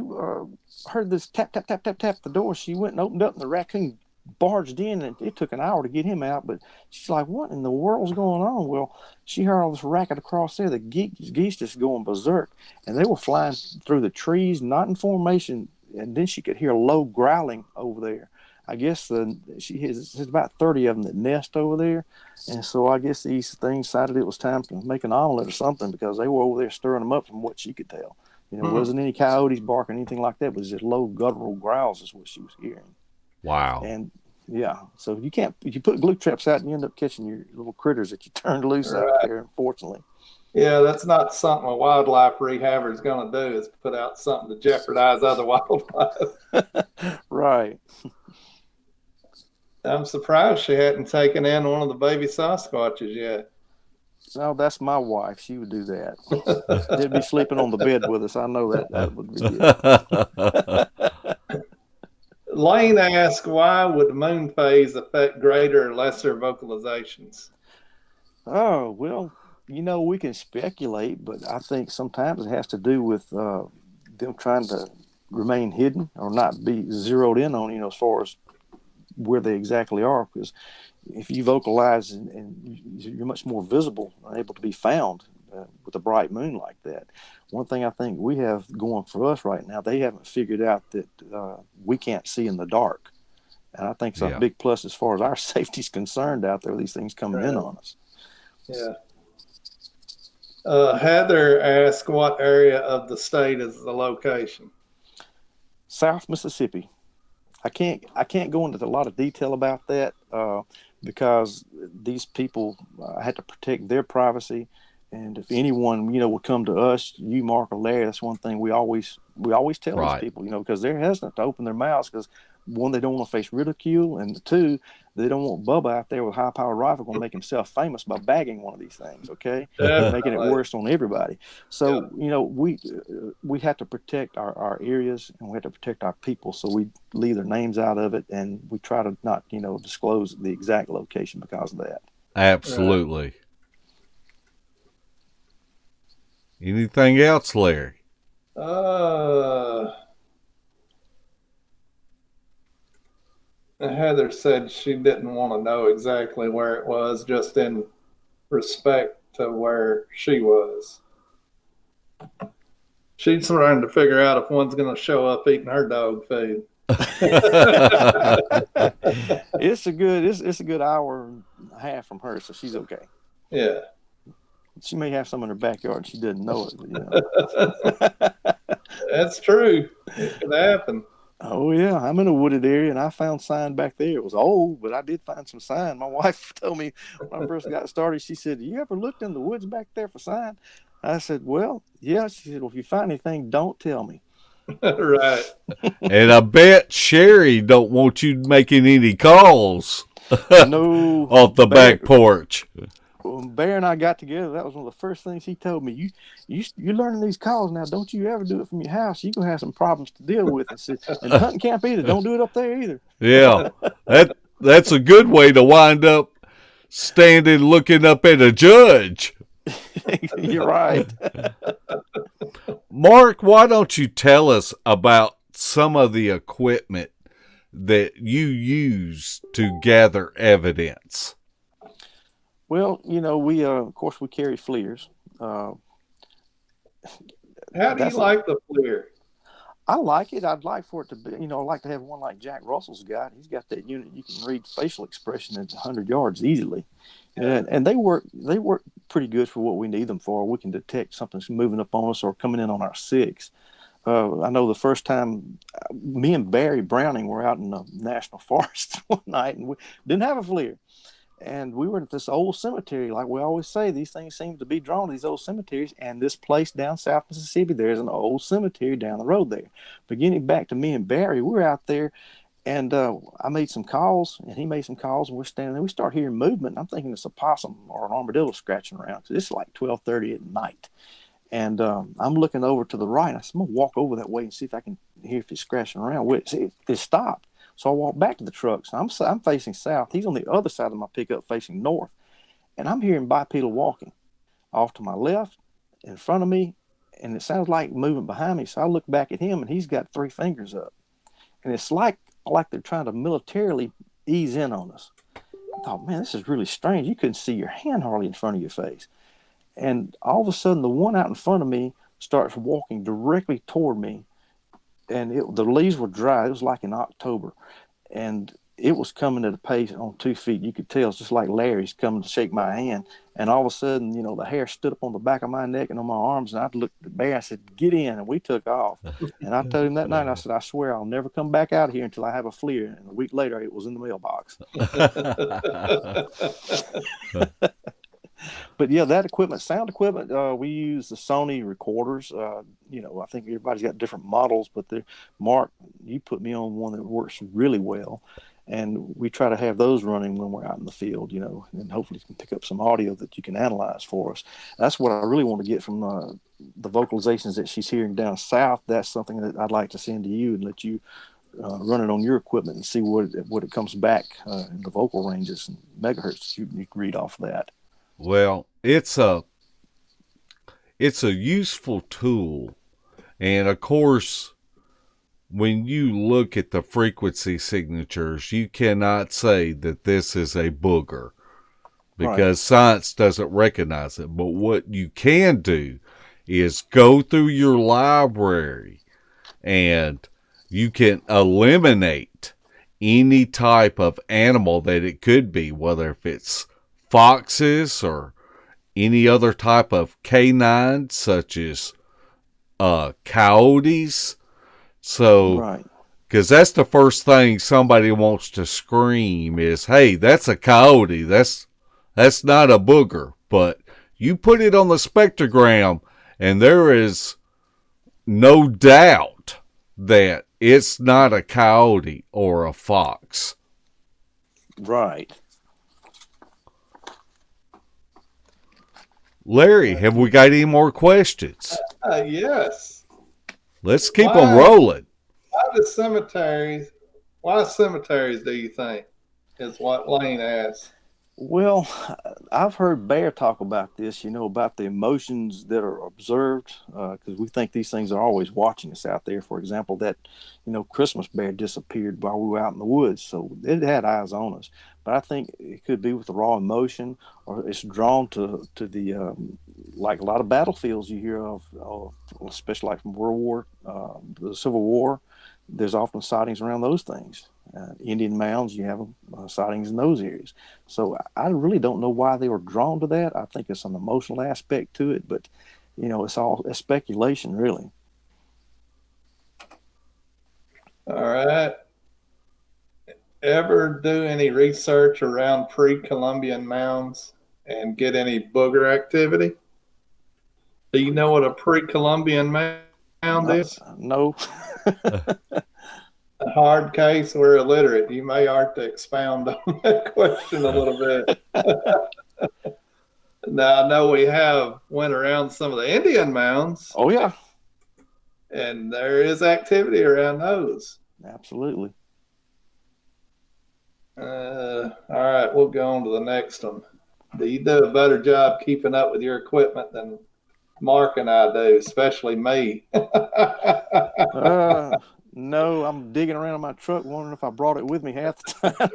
heard this tap, tap, tap, tap, tap the door. She went and opened up, and the raccoon barged in, and it took an hour to get him out. But she's like, what in the world's going on? Well, she heard all this racket across there. The geese just going berserk, and they were flying through the trees, not in formation, and then she could hear low growling over there. I guess there's about 30 of them that nest over there. And so I guess these things decided it was time to make an omelet or something, because they were over there stirring them up from what she could tell. It wasn't any coyotes barking, anything like that. It was just low guttural growls is what she was hearing. Wow. And yeah, so you put glue traps out and you end up catching your little critters that you turned loose out there, unfortunately. Yeah, that's not something a wildlife rehabber is going to do, is put out something to jeopardize other wildlife. Right. I'm surprised she hadn't taken in one of the baby Sasquatches yet. No, that's my wife. She would do that. They'd be sleeping on the bed with us. I know that would be it. Lane asked, why would the moon phase affect greater or lesser vocalizations? Oh, well, we can speculate, but I think sometimes it has to do with them trying to remain hidden or not be zeroed in on, as far as where they exactly are. Because if you vocalize and you're much more visible and able to be found with a bright moon like that. One thing I think we have going for us right now, they haven't figured out that we can't see in the dark. And I think it's a big plus as far as our safety is concerned out there, these things coming in on us. Yeah. Heather asked what area of the state is the location. South Mississippi. I can't go into a lot of detail about that because these people had to protect their privacy. And if anyone, would come to us, you, Mark, or Larry, that's one thing we always tell these Right. people, because they're hesitant to open their mouths because, one, they don't want to face ridicule, and two, they don't want Bubba out there with a high-powered rifle going to make himself famous by bagging one of these things, okay? And making it worse on everybody. So, we have to protect our areas, and we have to protect our people, so we leave their names out of it, and we try to not, disclose the exact location because of that. Absolutely. Right. Anything else, Larry? Heather said she didn't want to know exactly where it was, just in respect to where she was. She's trying to figure out if one's going to show up eating her dog food. It's a good hour and a half from her, so she's okay. Yeah. She may have some in her backyard and she doesn't know it. That's true. It could happen. Oh, yeah. I'm in a wooded area, and I found sign back there. It was old, but I did find some sign. My wife told me when I first got started, she said, "You ever looked in the woods back there for sign?" I said, "Well, yeah." She said, "Well, if you find anything, don't tell me." Right. And I bet Sherry don't want you making any calls no, off the back porch. When Bear and I got together, that was one of the first things he told me. You're learning these calls now. Don't you ever do it from your house. You're going to have some problems to deal with. And hunting camp either. Don't do it up there either. Yeah, that's a good way to wind up standing looking up at a judge. You're right. Mark, why don't you tell us about some of the equipment that you use to gather evidence? Well, we of course we carry FLIRs. How do you like the FLIR? I like it. I'd like for it to be, I'd like to have one like Jack Russell's got. He's got that unit you can read facial expression at 100 yards easily, and they work pretty good for what we need them for. We can detect something's moving up on us or coming in on our SIGs. I know the first time me and Barry Browning were out in the national forest one night, and we didn't have a FLIR. And we were at this old cemetery. Like we always say, these things seem to be drawn to these old cemeteries. And this place down South Mississippi, there's an old cemetery down the road there. But getting back to me and Barry, we were out there, and I made some calls, and he made some calls, and we're standing there. We start hearing movement, and I'm thinking it's a possum or an armadillo scratching around. Because it's like 12:30 at night. And I'm looking over to the right. I said, I'm going to walk over that way and see if I can hear if it's scratching around. It stopped. So I walked back to the truck. So I'm facing south. He's on the other side of my pickup facing north. And I'm hearing bipedal walking off to my left, in front of me, and it sounds like moving behind me. So I look back at him, and he's got 3 fingers up. And it's like they're trying to militarily ease in on us. I thought, man, this is really strange. You couldn't see your hand hardly in front of your face. And all of a sudden, the one out in front of me starts walking directly toward me. And the leaves were dry. It was like in October. And it was coming at a pace on 2 feet. You could tell it's just like Larry's coming to shake my hand. And all of a sudden, the hair stood up on the back of my neck and on my arms. And I looked at Bear. I said, "Get in." And we took off. And I told him that night, I said, "I swear I'll never come back out here until I have a FLIR." And a week later, it was in the mailbox. But yeah, that equipment, sound equipment, we use the Sony recorders. I think everybody's got different models, but Mark, you put me on one that works really well. And we try to have those running when we're out in the field, and hopefully you can pick up some audio that you can analyze for us. That's what I really want to get from the vocalizations that she's hearing down south. That's something that I'd like to send to you and let you run it on your equipment and see what it comes back in the vocal ranges and megahertz you can read off of that. Well, it's a useful tool. And of course, when you look at the frequency signatures, you cannot say that this is a booger because science doesn't recognize it. But what you can do is go through your library and you can eliminate any type of animal that it could be, whether if it's foxes or any other type of canine, such as coyotes. So, Right. because that's the first thing somebody wants to scream is, "Hey, that's a coyote. That's not a booger." But you put it on the spectrogram, and there is no doubt that it's not a coyote or a fox. Right. Larry, have we got any more questions? Yes. Let's keep them rolling. Why cemeteries do you think is what Lane asked? Well, I've heard Bear talk about this, about the emotions that are observed, because we think these things are always watching us out there. For example, that, Christmas bear disappeared while we were out in the woods, so it had eyes on us. But I think it could be with the raw emotion, or it's drawn to the, like a lot of battlefields you hear of, especially like from World War, the Civil War. There's often sightings around those things. Indian mounds, you have sightings in those areas. So I really don't know why they were drawn to that. I think it's an emotional aspect to it, but it's speculation, really. All right. Ever do any research around pre-Columbian mounds and get any booger activity? Do you know what a pre-Columbian mound is? No. A hard case, we're illiterate. You may have to expound on that question a little bit. Now, I know we went around some of the Indian mounds. Oh, yeah. And there is activity around those. Absolutely. All right, we'll go on to the next one. Do you do a better job keeping up with your equipment than Mark and I do, especially me? No, I'm digging around in my truck wondering if I brought it with me half the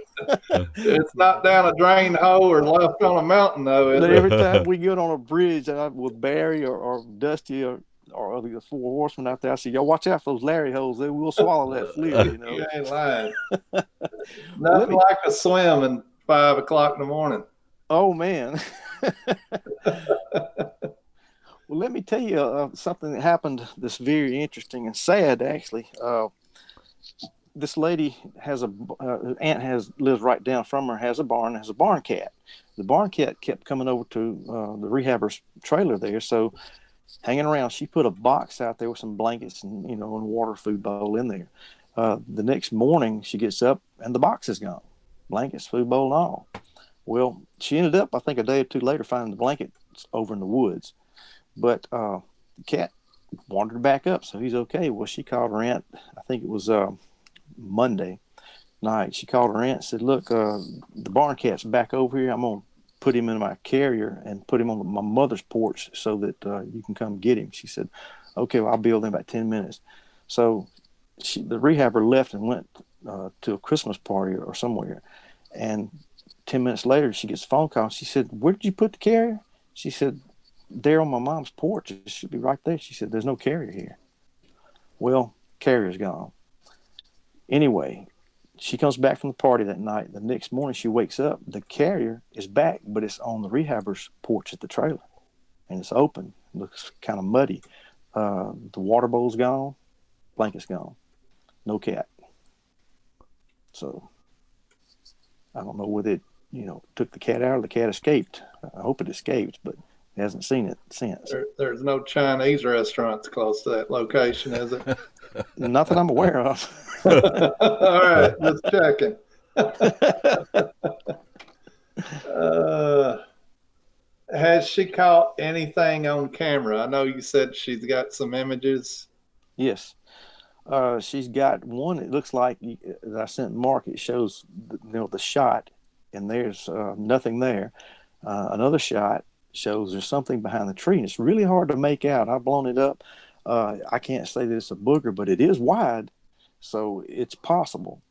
time. It's not down a drain hole or left on a mountain, though, is it? Every time we get on a bridge with Barry or Dusty or the four horsemen out there, I say, y'all watch out for those Larry holes. They will swallow that fluid, You ain't lying. Nothing like a swim in 5 o'clock in the morning. Oh, man. Well, let me tell you something that happened that's very interesting and sad, actually. This lady has lives right down from her, has a barn cat. The barn cat kept coming over to the rehabber's trailer there, so hanging around, she put a box out there with some blankets and and water food bowl in there. The next morning, she gets up and the box is gone, blankets, food bowl, and all. Well, she ended up, I think, a day or two later, finding the blankets over in the woods. But the cat wandered back up, so he's okay. Well, she called her aunt. I think it was Monday night. She called her aunt and said, "Look, the barn cat's back over here. I'm going to put him in my carrier and put him on my mother's porch so that you can come get him." She said, "Okay, well, I'll be over in about 10 minutes." So the rehabber left and went to a Christmas party or somewhere. And 10 minutes later, she gets a phone call. She said, "Where did you put the carrier?" She said, "There on my mom's porch. It should be right there." She said, "There's no carrier here." Well, carrier's gone. Anyway, she comes back from the party that night. The next morning, she wakes up. The carrier is back, but it's on the rehabber's porch at the trailer. And it's open. It looks kind of muddy. The water bowl's gone. Blanket's gone. No cat. So, I don't know whether it, took the cat out or the cat escaped. I hope it escaped, but hasn't seen it since. There's no Chinese restaurants close to that location, is it? Not that I'm aware of. All right, just checking. Has she caught anything on camera? I know you said she's got some images. Yes. She's got one. It looks like that I sent Mark. It shows the shot, and there's nothing there. Another shot shows there's something behind the tree, and it's really hard to make out. I've blown it up. I can't say that it's a booger, but it is wide, so it's possible.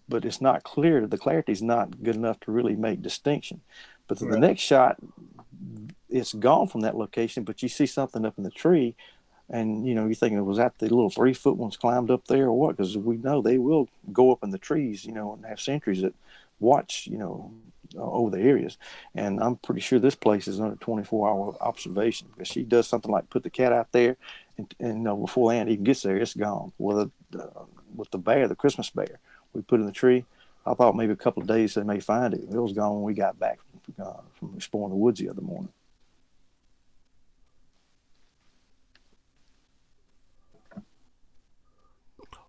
But it's not clear. The clarity is not good enough to really make distinction. But the next shot, it's gone from that location, but you see something up in the tree, and you're thinking, was that the little 3-foot ones climbed up there or what? Because we know they will go up in the trees, and have sentries that watch, over the areas. And I'm pretty sure this place is under 24-hour observation, because she does something like put the cat out there, and before the ant even gets there, it's gone. Well, with the bear, the Christmas bear, we put in the tree. I thought maybe a couple of days they may find it. It was gone when we got back from exploring the woods the other morning.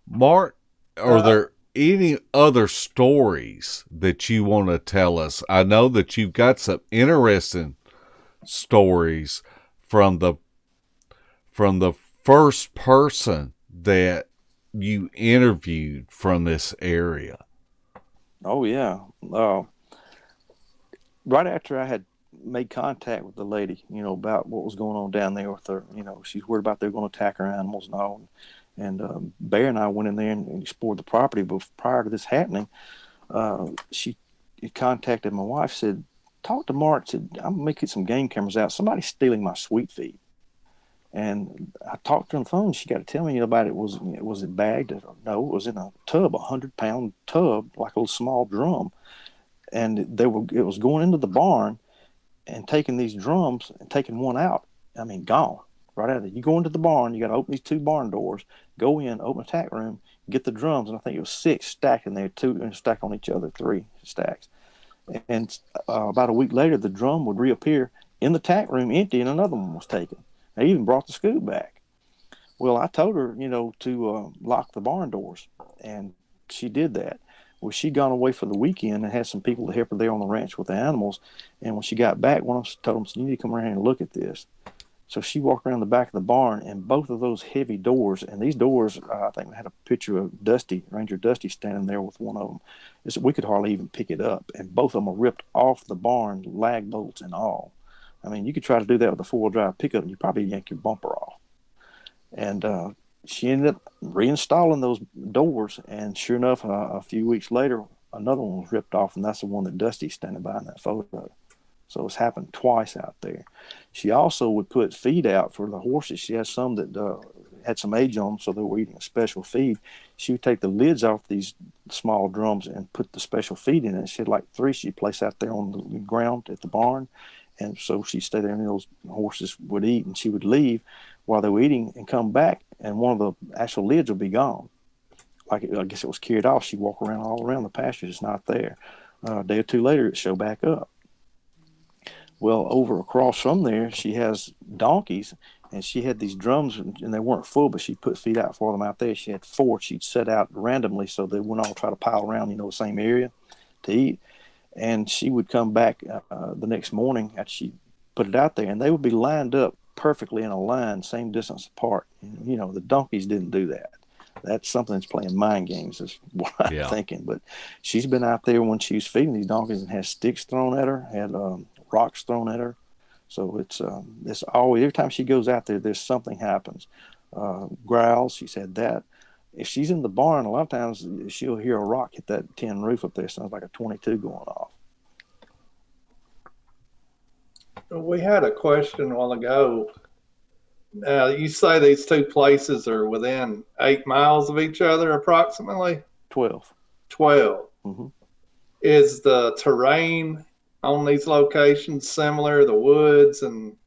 Mark, are there any other stories that you want to tell us? I know that you've got some interesting stories from the first person that you interviewed from this area. Oh yeah. Right after I had made contact with the lady, about what was going on down there with her, she's worried about they're going to attack her animals and all. And Bear and I went in there and explored the property. But prior to this happening, she contacted my wife, said, talk to Mark, said, I'm going to make some game cameras out. Somebody's stealing my sweet feed. And I talked to her on the phone. She got to tell me about it. Was it bagged? No, it was in a tub, 100-pound tub, like a little small drum. And it was going into the barn and taking these drums and taking one out. I mean, gone. Right out of there. You go into the barn, you got to open these 2 barn doors, go in, open a tack room, get the drums, and I think it was 6 stacked in there, 2 stacked on each other, 3 stacks. And about a week later, the drum would reappear in the tack room empty, and another one was taken. They even brought the scoop back. Well, I told her, to lock the barn doors, and she did that. Well, she'd gone away for the weekend and had some people to help her there on the ranch with the animals. And when she got back, one of them told them, you need to come around and look at this. So she walked around the back of the barn, and both of those heavy doors, and these doors, I think I had a picture of Ranger Dusty standing there with one of them. We could hardly even pick it up, and both of them were ripped off the barn, lag bolts and all. I mean, you could try to do that with a 4-wheel drive pickup, and you probably yank your bumper off. And she ended up reinstalling those doors, and sure enough, a few weeks later, another one was ripped off, and that's the one that Dusty's standing by in that photo. So it's happened twice out there. She also would put feed out for the horses. She has some that had some age on them, so they were eating a special feed. She would take the lids off these small drums and put the special feed in it. She had like 3 she'd place out there on the ground at the barn. And so she'd stay there, and those horses would eat, and she would leave while they were eating and come back, and one of the actual lids would be gone. I guess it was carried off. She'd walk around all around the pasture. It's not there. A day or 2 later, it'd show back up. Well, over across from there, she has donkeys, and she had these drums, and they weren't full, but she put feed out for them out there. She had 4 she'd set out randomly so they wouldn't all try to pile around, the same area to eat. And she would come back the next morning after she put it out there, and they would be lined up perfectly in a line, same distance apart. The donkeys didn't do that. That's something that's playing mind games, is what I'm thinking. But she's been out there when she was feeding these donkeys and had sticks thrown at her, had rocks thrown at her. So it's always, every time she goes out there, there's something happens. Growls, she said that. If she's in the barn, a lot of times she'll hear a rock hit that tin roof up there. Sounds like a 22 going off. We had a question a while ago. You say these 2 places are within 8 miles of each other, approximately? 12. 12. Mm-hmm. Is the terrain on these locations similar, the woods and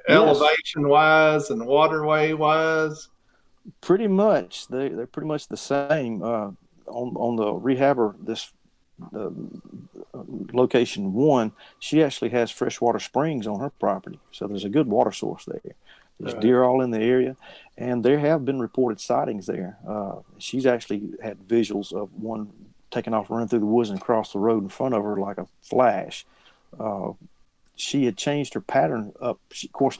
elevation-wise and waterway-wise? Pretty much. They're pretty much the same. On the rehabber, this location 1, she actually has freshwater springs on her property, so there's a good water source there. There's deer all in the area, and there have been reported sightings there. She's actually had visuals of one taking off running through the woods and across the road in front of her like a flash. She had changed her pattern up. Of course,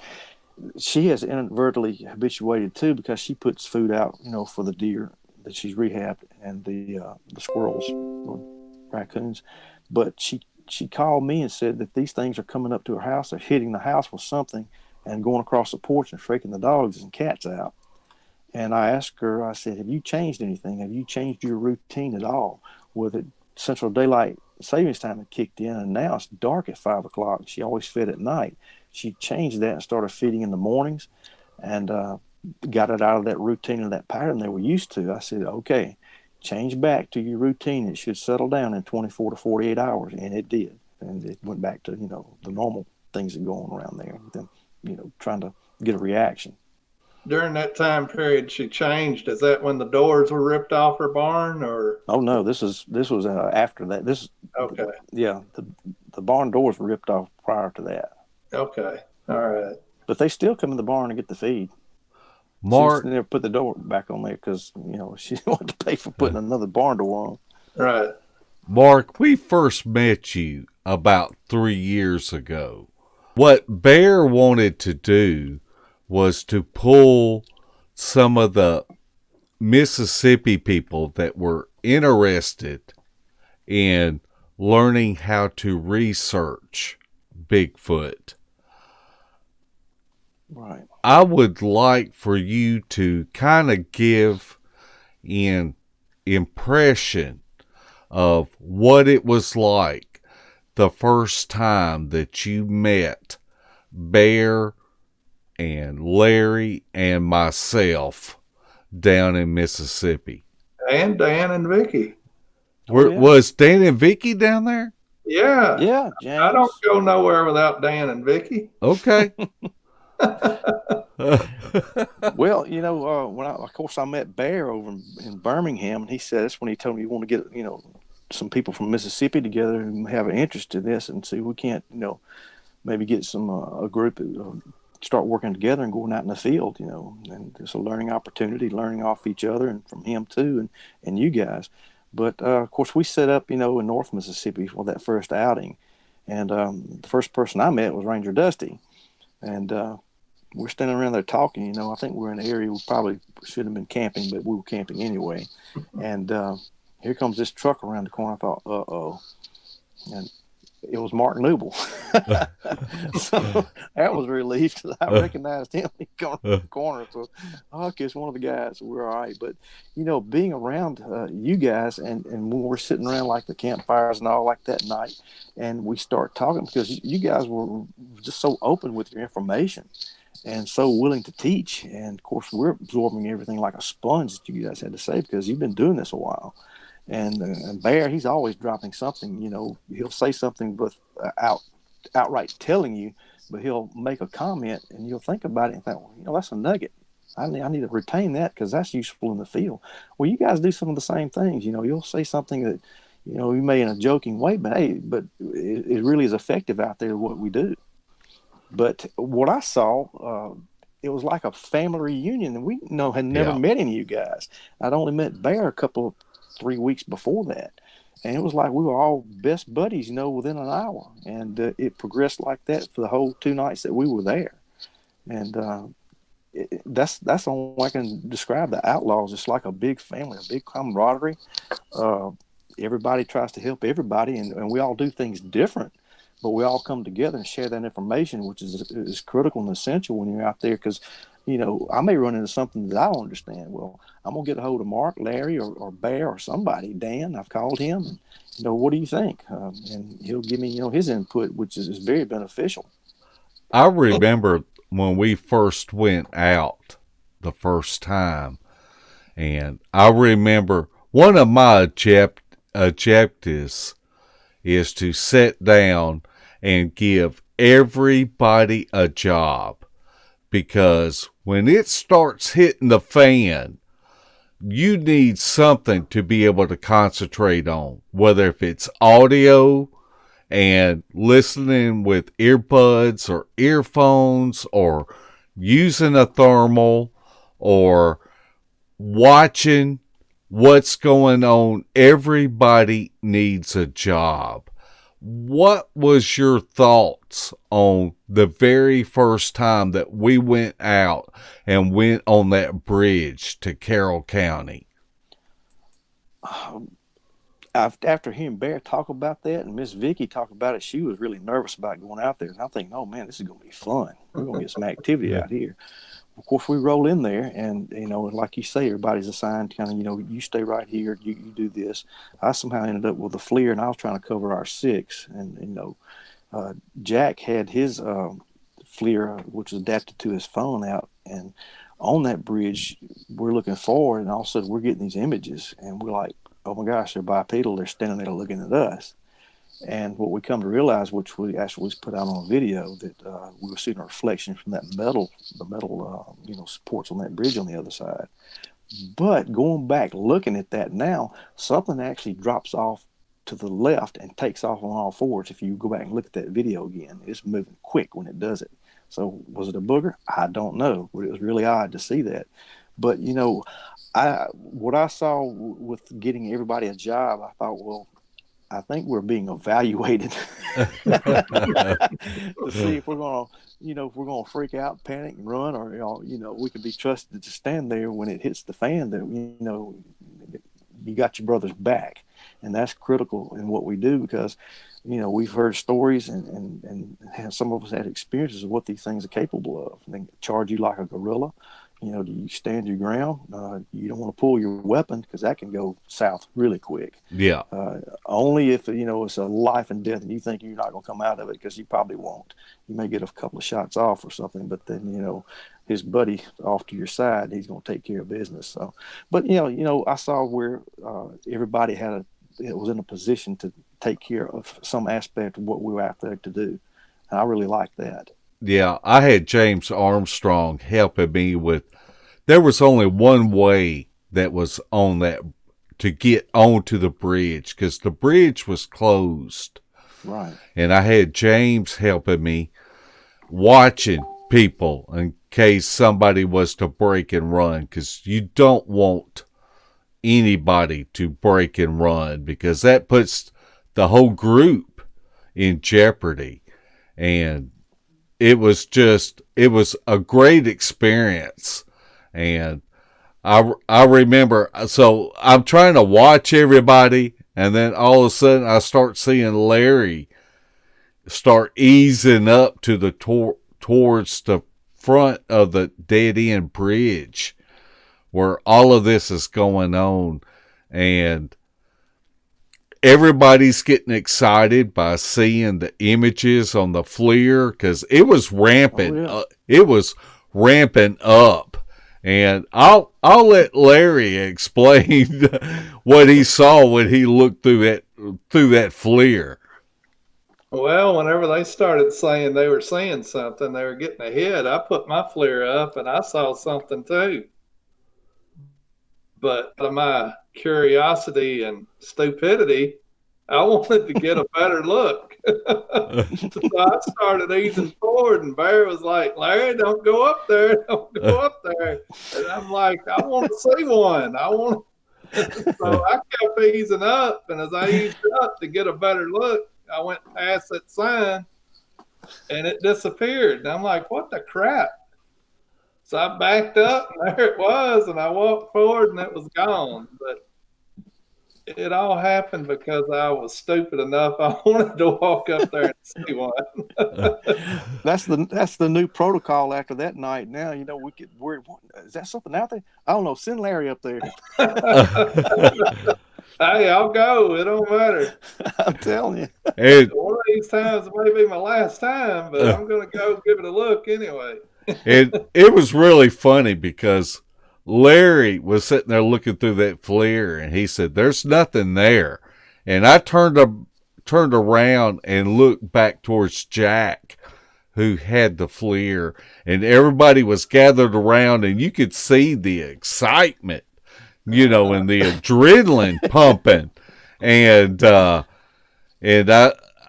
she has inadvertently habituated too, because she puts food out, for the deer that she's rehabbed and the squirrels or raccoons. But she called me and said that these things are coming up to her house. They're hitting the house with something and going across the porch and freaking the dogs and cats out. And I asked her, I said, have you changed anything? Have you changed your routine at all? With it, Central Daylight Savings Time had kicked in, and now it's dark at 5 o'clock. She always fed at night. She changed that and started feeding in the mornings, and got it out of that routine and that pattern they were used to. I said, okay, change back to your routine. It should settle down in 24 to 48 hours. And it did. And it went back to, the normal things that go on around there. Them, trying to get a reaction. During that time period, she changed. Is that when the doors were ripped off her barn, or? Oh no, this was after that. Okay. Yeah, the barn doors were ripped off prior to that. Okay. All right. But they still come in the barn and get the feed. Mark, She never put the door back on there because she didn't want to pay for putting another barn door on. Right. Mark, we first met you about 3 years ago. What Bear wanted to do was to pull some of the Mississippi people that were interested in learning how to research Bigfoot. Right. I would like for you to kind of give an impression of what it was like the first time that you met Bear and Larry and myself down in Mississippi. And Dan and Vicky. Was Dan and Vicky down there? Yeah. Yeah, James. I don't go nowhere without Dan and Vicky. Okay. Well, when of course I met Bear over in Birmingham, and he said that's when he told me he wanted to get some people from Mississippi together and have an interest in this and see if we can't maybe get some a group start working together and going out in the field, and it's a learning opportunity, learning off each other and from him too, and you guys. But of course we set up in North Mississippi for that first outing, and the first person I met was Ranger Dusty, and we're standing around there talking. I think we're in an area we probably should have been camping, but we were camping anyway. And here comes this truck around the corner. I thought, uh-oh. And it was Mark Newble. So that was a relief because I recognized him. He came around the corner. So, okay, it's one of the guys. So we're all right. But, being around you guys and when we're sitting around like the campfires and all like that night, and we start talking because you guys were just so open with your information and so willing to teach. And, of course, we're absorbing everything like a sponge that you guys had to say because you've been doing this a while. And Bear, he's always dropping something. He'll say something with outright telling you, but he'll make a comment, and you'll think about it and think, well, that's a nugget. I need to retain that because that's useful in the field. Well, you guys do some of the same things. You'll say something that, you may in a joking way, but it really is effective out there what we do. But what I saw, it was like a family reunion, and we had never met any of you guys. I'd only met Bear 3 weeks before that, and it was like we were all best buddies, within an hour, and it progressed like that for the whole 2 nights that we were there. And that's the only way I can describe the Outlaws. It's like a big family, a big camaraderie. Everybody tries to help everybody, and we all do things different, but we all come together and share that information, which is critical and essential when you're out there. Because, I may run into something that I don't understand. Well, I'm going to get a hold of Mark, Larry, or Bear, or somebody. Dan, I've called him. And, what do you think? And he'll give me, his input, which is very beneficial. I remember when we first went out the first time, and I remember one of my objectives is to sit down and give everybody a job, because when it starts hitting the fan, you need something to be able to concentrate on, whether if it's audio and listening with earbuds or earphones, or using a thermal, or watching what's going on. Everybody needs a job. What was your thoughts on the very first time that we went out and went on that bridge to Carroll County? After hearing Bear talk about that and Miss Vicky talk about it, she was really nervous about going out there. And I'm thinking, oh man, this is going to be fun. We're going to get some activity out here. Of course, we roll in there, and like you say, everybody's assigned kind of, you stay right here, you do this. I somehow ended up with a FLIR, and I was trying to cover our 6. And Jack had his FLIR, which was adapted to his phone, out, and on that bridge, we're looking forward, and all of a sudden we're getting these images, and we're like, oh my gosh, they're bipedal. They're standing there looking at us. And what we come to realize, which we actually put out on a video, that we were seeing a reflection from that the metal, supports on that bridge on the other side. But going back, looking at that now, something actually drops off to the left and takes off on all fours. If you go back and look at that video again, it's moving quick when it does it. So was it a booger? I don't know, but it was really odd to see that. But what I saw with getting everybody a job, I thought, well, I think we're being evaluated to see if we're going to freak out, panic, and run, or we can be trusted to stand there when it hits the fan. That you got your brother's back, and that's critical in what we do, because we've heard stories and some of us had experiences of what these things are capable of. And they charge you like a gorilla. Do you stand your ground? You don't want to pull your weapon, because that can go south really quick. Yeah. Only if, it's a life and death and you think you're not going to come out of it, because you probably won't. You may get a couple of shots off or something, but then, his buddy off to your side, he's going to take care of business. So, but, I saw where everybody was in a position to take care of some aspect of what we were out there to do. And I really like that. Yeah, I had James Armstrong helping me with, there was only one way that was on that to get onto the bridge, because the bridge was closed. Right. And I had James helping me, watching people in case somebody was to break and run, because you don't want anybody to break and run, because that puts the whole group in jeopardy. And it was a great experience. And I remember, so I'm trying to watch everybody, and then all of a sudden I start seeing Larry start easing up to the towards the front of the dead end bridge where all of this is going on. And everybody's getting excited by seeing the images on the FLIR, because it was rampant. Oh, yeah. It was ramping up. And I'll let Larry explain what he saw when he looked through that FLIR. Well, whenever they started saying they were seeing something, they were getting ahead, I put my FLIR up and I saw something too. But out of my curiosity and stupidity, I wanted to get a better look. So I started easing forward, and Bear was like, Larry, don't go up there. Don't go up there. And I'm like, I want to see one. So I kept easing up, and as I eased up to get a better look, I went past that sign, and it disappeared. And I'm like, what the crap? So I backed up, and there it was, and I walked forward, and it was gone. But it all happened because I was stupid enough. I wanted to walk up there and see one. That's the new protocol after that night. Now, is that something out there? I don't know. Send Larry up there. Hey, I'll go. It don't matter. I'm telling you. One of these times it may be my last time, but I'm going to go give it a look anyway. It was really funny because Larry was sitting there looking through that FLIR, and he said, "There's nothing there." And I turned around and looked back towards Jack, who had the FLIR, and everybody was gathered around, and you could see the excitement, and the adrenaline pumping. And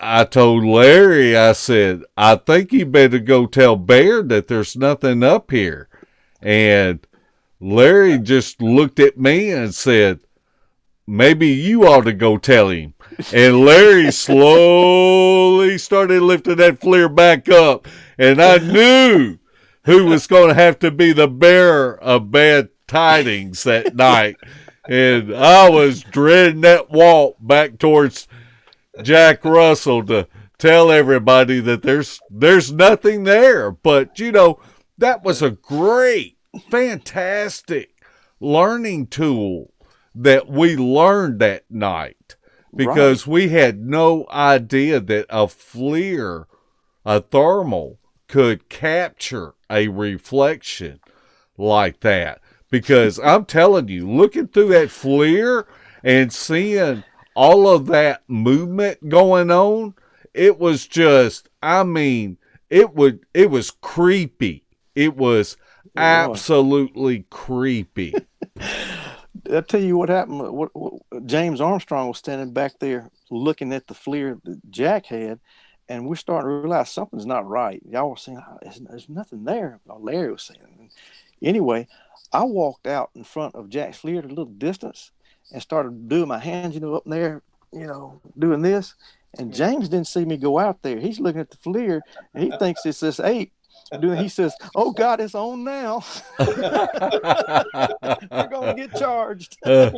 I told Larry, I said, I think you better go tell Bear that there's nothing up here. And Larry just looked at me and said, maybe you ought to go tell him. And Larry slowly started lifting that FLIR back up. And I knew who was going to have to be the bearer of bad tidings that night. And I was dreading that walk back towards Jack Russell to tell everybody that there's nothing there. But, that was a great, fantastic learning tool that we learned that night, because we had no idea that a FLIR, a thermal, could capture a reflection like that. Because I'm telling you, looking through that FLIR and seeing all of that movement going on, it was just, I mean, it was creepy. It was absolutely creepy. I'll tell you what happened. What James Armstrong was standing back there looking at the FLIR that Jack had, and we're starting to realize something's not right. Y'all were saying, there's nothing there. Larry was saying. Anyway, I walked out in front of Jack's FLIR at a little distance and started doing my hands, up there, doing this. And James didn't see me go out there. He's looking at the FLIR, and he thinks it's this ape. He says, "Oh God, it's on now. We're gonna get charged." It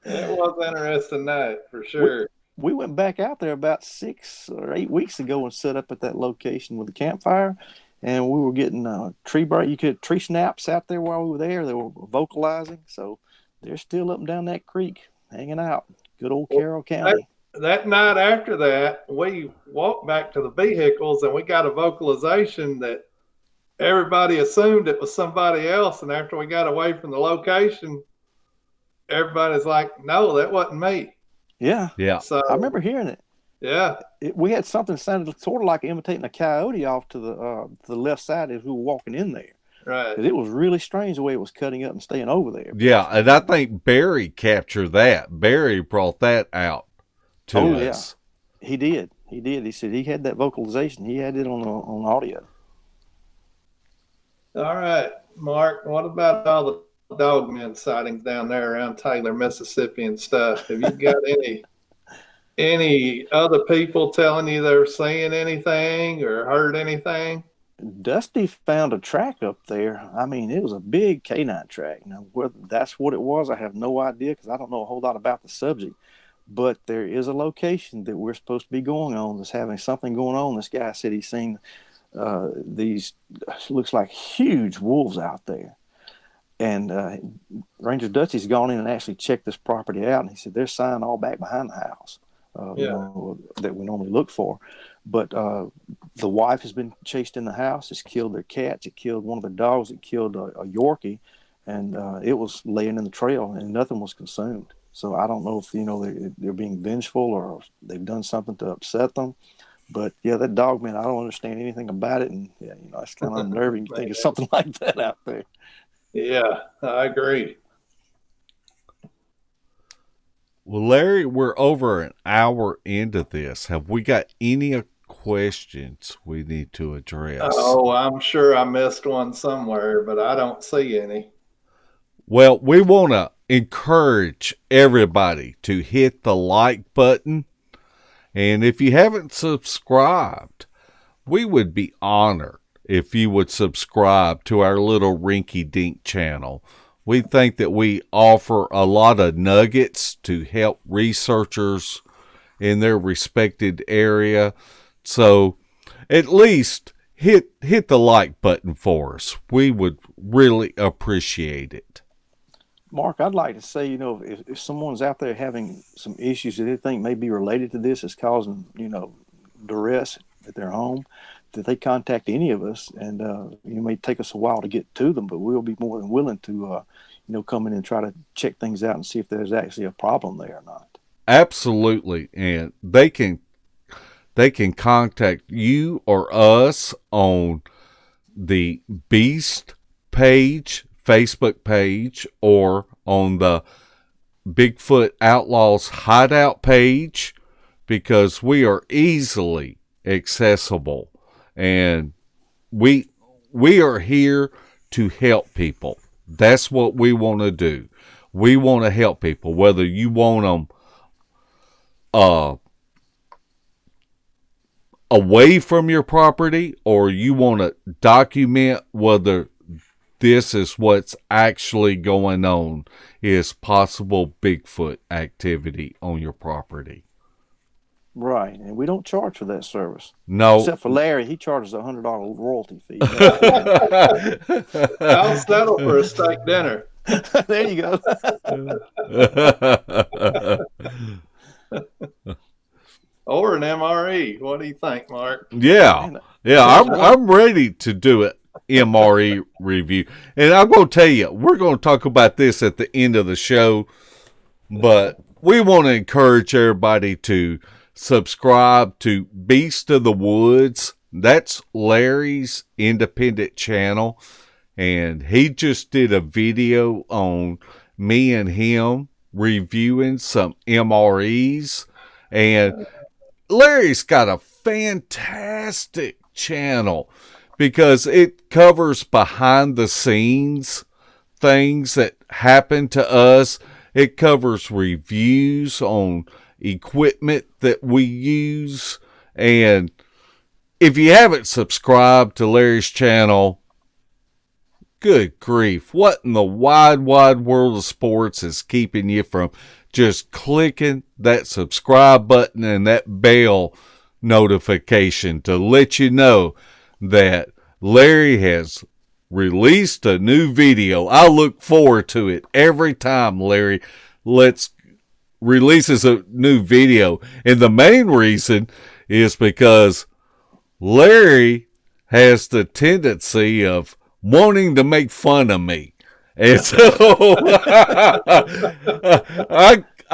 was an interesting night for sure. We went back out there about 6 or 8 weeks ago and set up at that location with a campfire, and we were getting tree break. You could tree snaps out there while we were there. They were vocalizing, so they're still up and down that creek, hanging out. Good old Carroll County. That night after that, we walked back to the vehicles and we got a vocalization that everybody assumed it was somebody else. And after we got away from the location, everybody's like, "No, that wasn't me." Yeah. So I remember hearing it. Yeah. We had something that sounded sort of like imitating a coyote off to the left side as we were walking in there. Right. It was really strange the way it was cutting up and staying over there. Yeah, and I think Barry captured that. Barry brought that out to us. Yeah. He did. He said he had that vocalization. He had it on audio. All right, Mark, what about all the dogmen sightings down there around Taylor, Mississippi and stuff? Have you got any other people telling you they're seeing anything or heard anything? Dusty found a track up there. I mean, it was a big canine track. Now, whether that's what it was, I have no idea because I don't know a whole lot about the subject. But there is a location that we're supposed to be going on that's having something going on. This guy said he's seen these, looks like huge wolves out there. And Ranger Dusty's gone in and actually checked this property out. And he said there's sign all back behind the house that we normally look for. But the wife has been chased in the house. It's killed their cats. It killed one of the dogs. It killed a Yorkie. And it was laying in the trail and nothing was consumed. So I don't know if, they're being vengeful or they've done something to upset them. But, yeah, that dog, man, I don't understand anything about it. And, yeah, it's kind of unnerving to think of something like that out there. Yeah, I agree. Well, Larry, we're over an hour into this. Have we got any questions we need to address? Oh, I'm sure I missed one somewhere, but I don't see any. Well, we want to encourage everybody to hit the like button. And if you haven't subscribed, we would be honored if you would subscribe to our little rinky-dink channel. We think that we offer a lot of nuggets to help researchers in their respected area. So at least hit the like button for us. We would really appreciate it. Mark, I'd like to say, if someone's out there having some issues that they think may be related to this, is causing, duress at their home, that they contact any of us, and it may take us a while to get to them, but we'll be more than willing to, come in and try to check things out and see if there's actually a problem there or not. Absolutely, and they can contact you or us on the Beast page, Facebook page, or on the Bigfoot Outlaws Hideout page, because we are easily accessible, and we are here to help people. That's what we want to do. We want to help people, whether you want them away from your property or you want to document whether this is what's actually going on, is possible Bigfoot activity on your property. Right, and we don't charge for that service. No. Except for Larry, he charges a $100 royalty fee. I'll settle for a steak dinner. There you go. Or an MRE. What do you think, Mark? Yeah. I'm ready to do it MRE review. And I'm going to tell you, we're going to talk about this at the end of the show, but we want to encourage everybody to subscribe to Beast of the Woods. That's Larry's independent channel. And he just did a video on me and him reviewing some MREs. And Larry's got a fantastic channel because it covers behind the scenes things that happen to us. It covers reviews on equipment that we use. And if you haven't subscribed to Larry's channel, good grief, what in the wide world of sports is keeping you from just clicking that subscribe button and that bell notification to let you know that Larry has released a new video? I look forward to it every time Larry releases a new video. And the main reason is because Larry has the tendency of wanting to make fun of me. And so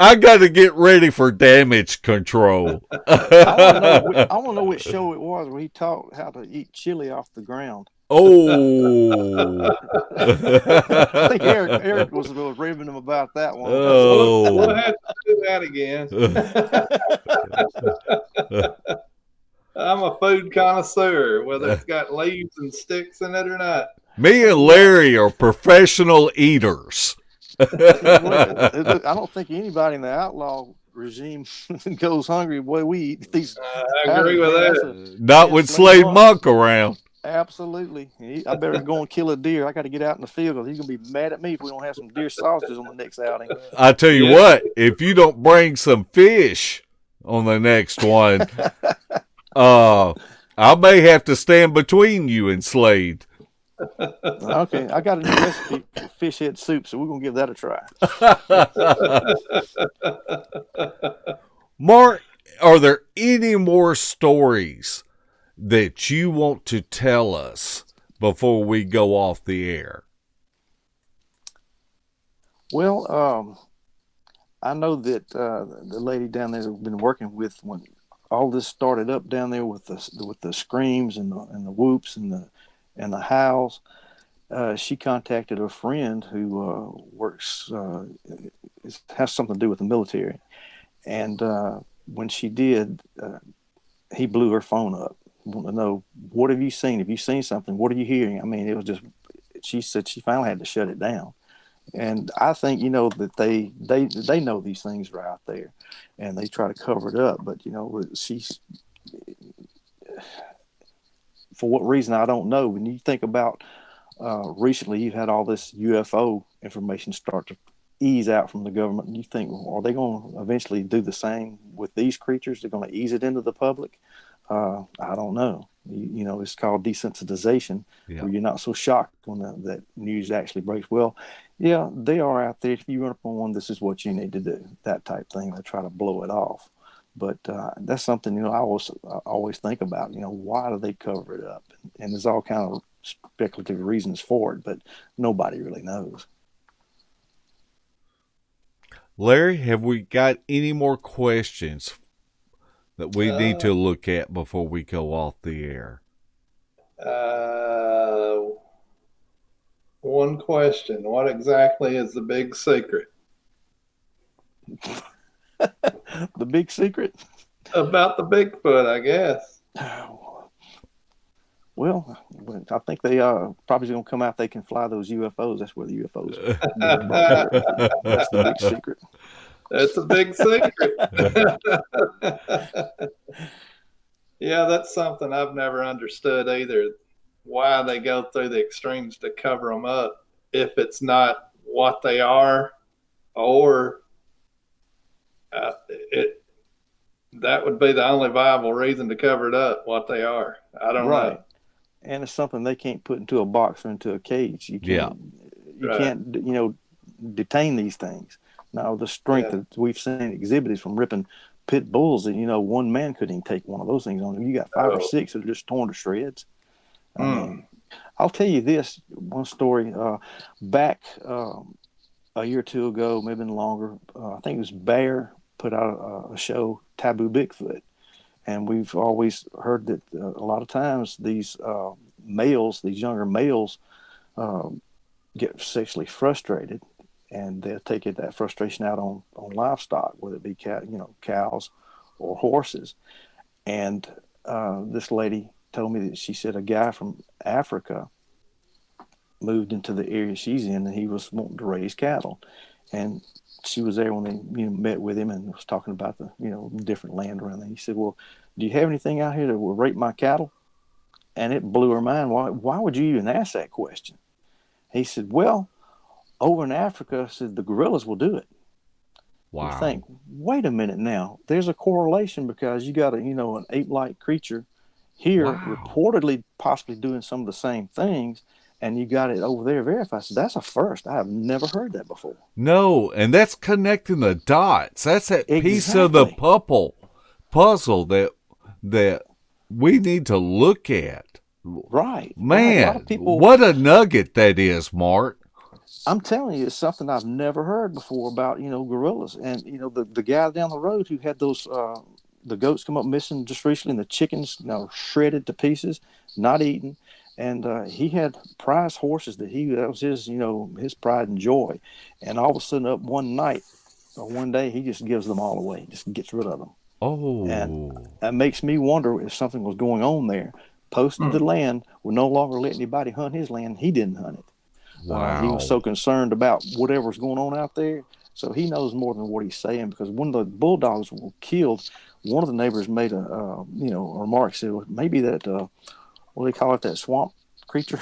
I got to get ready for damage control. I want to know which show it was where he taught how to eat chili off the ground. Oh. I think Eric was raving him about that one. Oh. We'll have to do that again. I'm a food connoisseur, whether it's got leaves and sticks in it or not. Me and Larry are professional eaters. I don't think anybody in the outlaw regime goes hungry the way we eat these. I agree with that. Not with Slade Monk around. Absolutely. I better go and kill a deer. I got to get out in the field because he's going to be mad at me if we don't have some deer sausages on the next outing. I tell you what, if you don't bring some fish on the next one, I may have to stand between you and Slade. Okay, I got a new recipe for fish head soup, so we're going to give that a try. Mark, are there any more stories that you want to tell us before we go off the air? Well, I know that the lady down there we've been working with when all this started up down there with the screams and the whoops and the howls. She contacted a friend who works has something to do with the military, and when she did, he blew her phone up. Want to know, what have you seen? Have you seen something? What are you hearing? I mean, it was just. She said she finally had to shut it down. And I think, that they know these things are out there and they try to cover it up. But, she's, for what reason, I don't know. When you think about recently, you've had all this UFO information start to ease out from the government. And you think, well, are they going to eventually do the same with these creatures? They're going to ease it into the public? I don't know. It's called desensitization, where you're not so shocked when that news actually breaks. Well, yeah, they are out there. If you run up on one, this is what you need to do. That type thing. They try to blow it off. But that's something, I always think about, why do they cover it up? And there's all kind of speculative reasons for it, but nobody really knows. Larry, have we got any more questions that we need to look at before we go off the air? One question. What exactly is the big secret? The big secret? About the Bigfoot, I guess. Well, I think they probably going to come out. They can fly those UFOs. That's where the UFOs are. That's the big secret. That's a big secret. Yeah, that's something I've never understood either. Why they go through the extremes to cover them up if it's not what they are, or that would be the only viable reason to cover it up, what they are. I don't know. And it's something they can't put into a box or into a cage. You can't, detain these things. Now, the strength that we've seen exhibited from ripping pit bulls that, one man couldn't even take one of those things on. You got 5 or 6 that are just torn to shreds. I mean, I'll tell you this one story. Back a year or two ago, maybe longer, I think it was Bear put out a show, Taboo Bigfoot. And we've always heard that a lot of times these males, these younger males, get sexually frustrated, and they'll take that frustration out on livestock, whether it be cows or horses. And this lady told me that she said a guy from Africa moved into the area she's in, and he was wanting to raise cattle. And she was there when they met with him and was talking about the different land around there. He said, "Well, do you have anything out here that will rape my cattle?" And it blew her mind. Why would you even ask that question? He said, "Well, over in Africa," said, "the gorillas will do it." Wow. You think, wait a minute now. There's a correlation because you got an ape-like creature here reportedly possibly doing some of the same things, and you got it over there verified. So that's a first. I have never heard that before. No, and that's connecting the dots. That's that piece of the puzzle that we need to look at. Right. Man, a lot of people, what a nugget that is, Mark. I'm telling you, it's something I've never heard before about, gorillas. And, the guy down the road who had those, the goats come up missing just recently, and the chickens, shredded to pieces, not eaten. And he had prize horses that was his, his pride and joy. And all of a sudden up one night or one day, he just gives them all away, just gets rid of them. Oh. And that makes me wonder if something was going on there. Posted the land, would no longer let anybody hunt his land. He didn't hunt it. Wow. He was so concerned about whatever's going on out there. So he knows more than what he's saying, because when the bulldogs were killed, one of the neighbors made a remark, said, well, maybe that what do they call it, that swamp creature,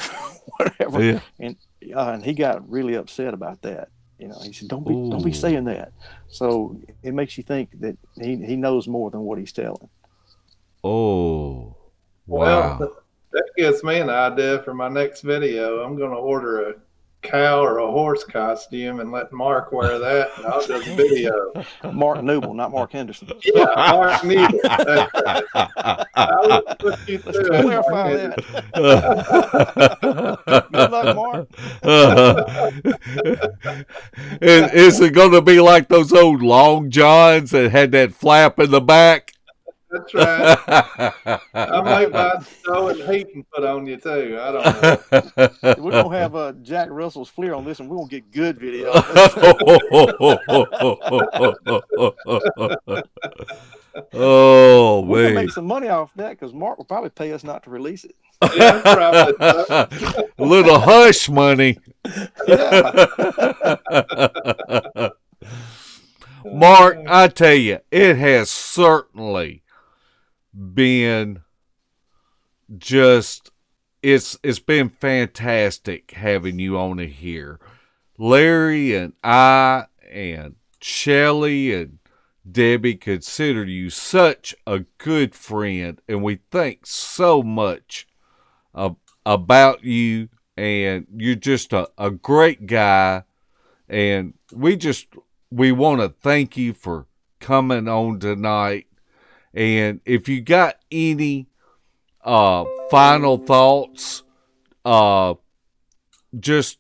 whatever. Yeah. And he got really upset about that. He said, don't be saying that. So it makes you think that he knows more than what he's telling. Oh, wow. Well, that gives me an idea for my next video. I'm going to order a cow or a horse costume and let Mark wear that, and I'll just video. Mark Newell, not Mark Henderson. Yeah, Mark Newell. I will put you Let's through clarify it, that. Good luck, Mark. Is it going to be like those old long johns that had that flap in the back? That's right. I might buy snow and heat and put on you too. I don't know. We're going to have Jack Russell's Fleer on this, and we're going to get good video. Oh, we're going to make some money off that, because Mark will probably pay us not to release it. Yeah, probably. A little hush money. Yeah. Mark, I tell you, it has certainly been just, it's been fantastic having you on here. Larry and I and Shelley and Debbie consider you such a good friend, and we think so much about you, and you're just a great guy, and we want to thank you for coming on tonight. And if you got any final thoughts, just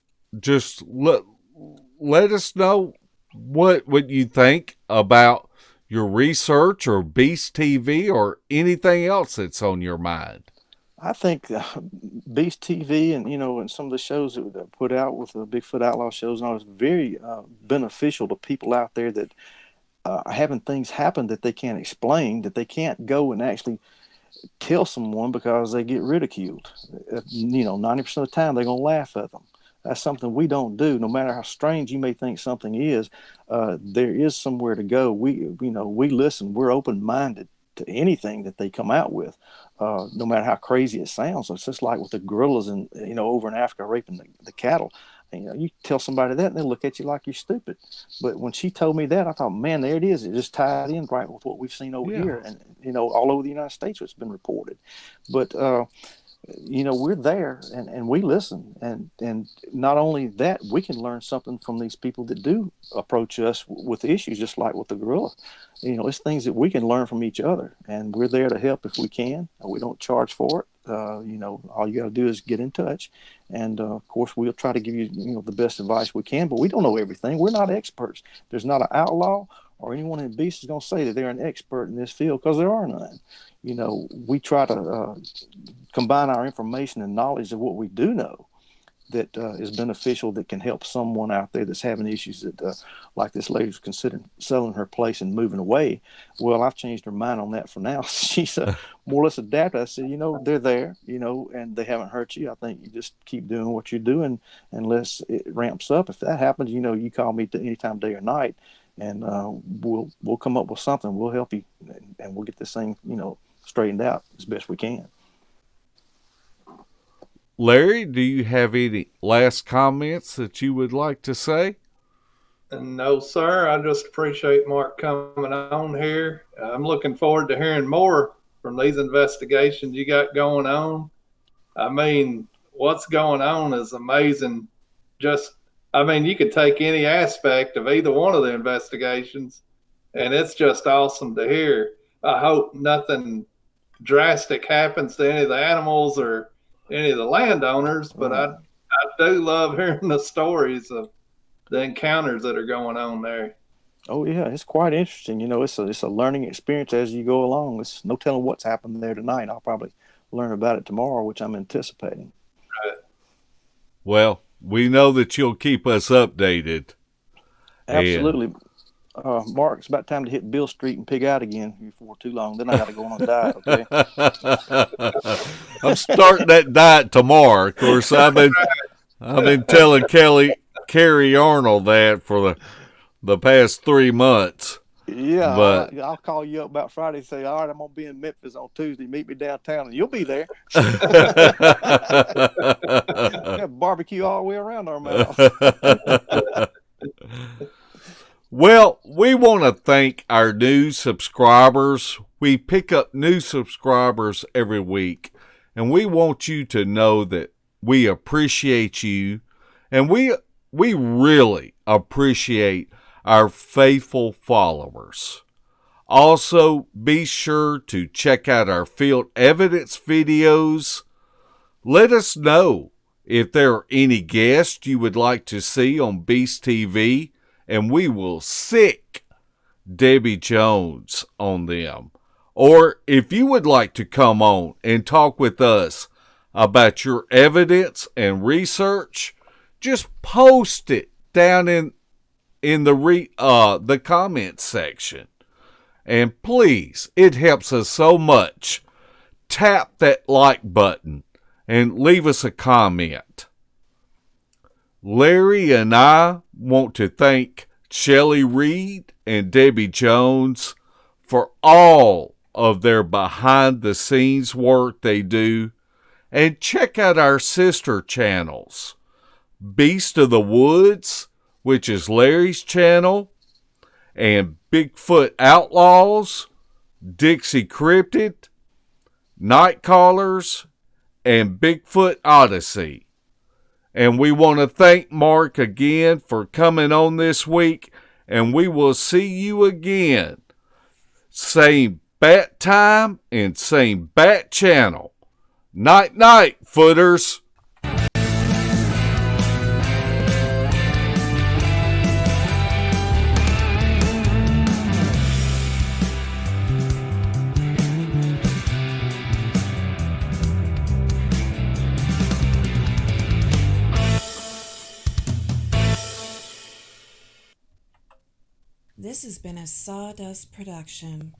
let us know what you think about your research or Beast TV or anything else that's on your mind. I think Beast TV and some of the shows that they put out with the Bigfoot Outlaw shows and all is very beneficial to people out there that are having things happen that they can't explain, that they can't go and actually tell someone because they get ridiculed. 90% of the time they're going to laugh at them. That's something we don't do. No matter how strange you may think something is, there is somewhere to go. We listen. We're open-minded to anything that they come out with, no matter how crazy it sounds. It's just like with the gorillas and over in Africa raping the cattle. And, you tell somebody that and they'll look at you like you're stupid. But when she told me that, I thought, man, there it is. It just tied in right with what we've seen over here, and all over the United States, what's been reported. But we're there and we listen. And not only that, we can learn something from these people that do approach us with issues, just like with the gorilla. It's things that we can learn from each other, and we're there to help if we can. We don't charge for it. All you got to do is get in touch. And of course, we'll try to give you, the best advice we can, but we don't know everything. We're not experts. There's not an outlaw or anyone in beast is going to say that they're an expert in this field, because there are none. We try to combine our information and knowledge of what we do know that is beneficial, that can help someone out there that's having issues that, like this lady's considering selling her place and moving away. Well, I've changed her mind on that for now. She's more or less adapted. I said, they're there, and they haven't hurt you. I think you just keep doing what you're doing unless it ramps up. If that happens, you call me anytime, day or night, and we'll come up with something. We'll help you, and we'll get this thing, straightened out as best we can. Larry, do you have any last comments that you would like to say? No, sir. I just appreciate Mark coming on here. I'm looking forward to hearing more from these investigations you got going on. I mean, what's going on is amazing. You could take any aspect of either one of the investigations, and it's just awesome to hear. I hope nothing drastic happens to any of the animals or any of the landowners, but I do love hearing the stories of the encounters that are going on there. Oh yeah, it's quite interesting. It's a learning experience as you go along. It's no telling what's happened there tonight. I'll probably learn about it tomorrow, which I'm anticipating. Right. Well, we know that you'll keep us updated. Absolutely. Mark, it's about time to hit Bill Street and pig out again before too long. Then I got to go on a diet, okay? I'm starting that diet tomorrow. Of course, I've been telling Carrie Arnold that for the past 3 months. Yeah, but I'll call you up about Friday and say, all right, I'm going to be in Memphis on Tuesday. Meet me downtown, and you'll be there. Have barbecue all the way around our mouth. Well, we want to thank our new subscribers. We pick up new subscribers every week, and we want you to know that we appreciate you, and we really appreciate our faithful followers. Also, be sure to check out our field evidence videos. Let us know if there are any guests you would like to see on Beast TV, and we will sick Debbie Jones on them. Or if you would like to come on and talk with us about your evidence and research, just post it down in the comments section. And please, it helps us so much. Tap that like button and leave us a comment. Larry and I want to thank Shelley Reed and Debbie Jones for all of their behind-the-scenes work they do. And check out our sister channels, Beast of the Woods, which is Larry's channel, and Bigfoot Outlaws, Dixie Cryptid, Night Callers, and Bigfoot Odyssey. And we want to thank Mark again for coming on this week, and we will see you again. Same bat time and same bat channel. Night, night, footers. This has been a Sawdust production.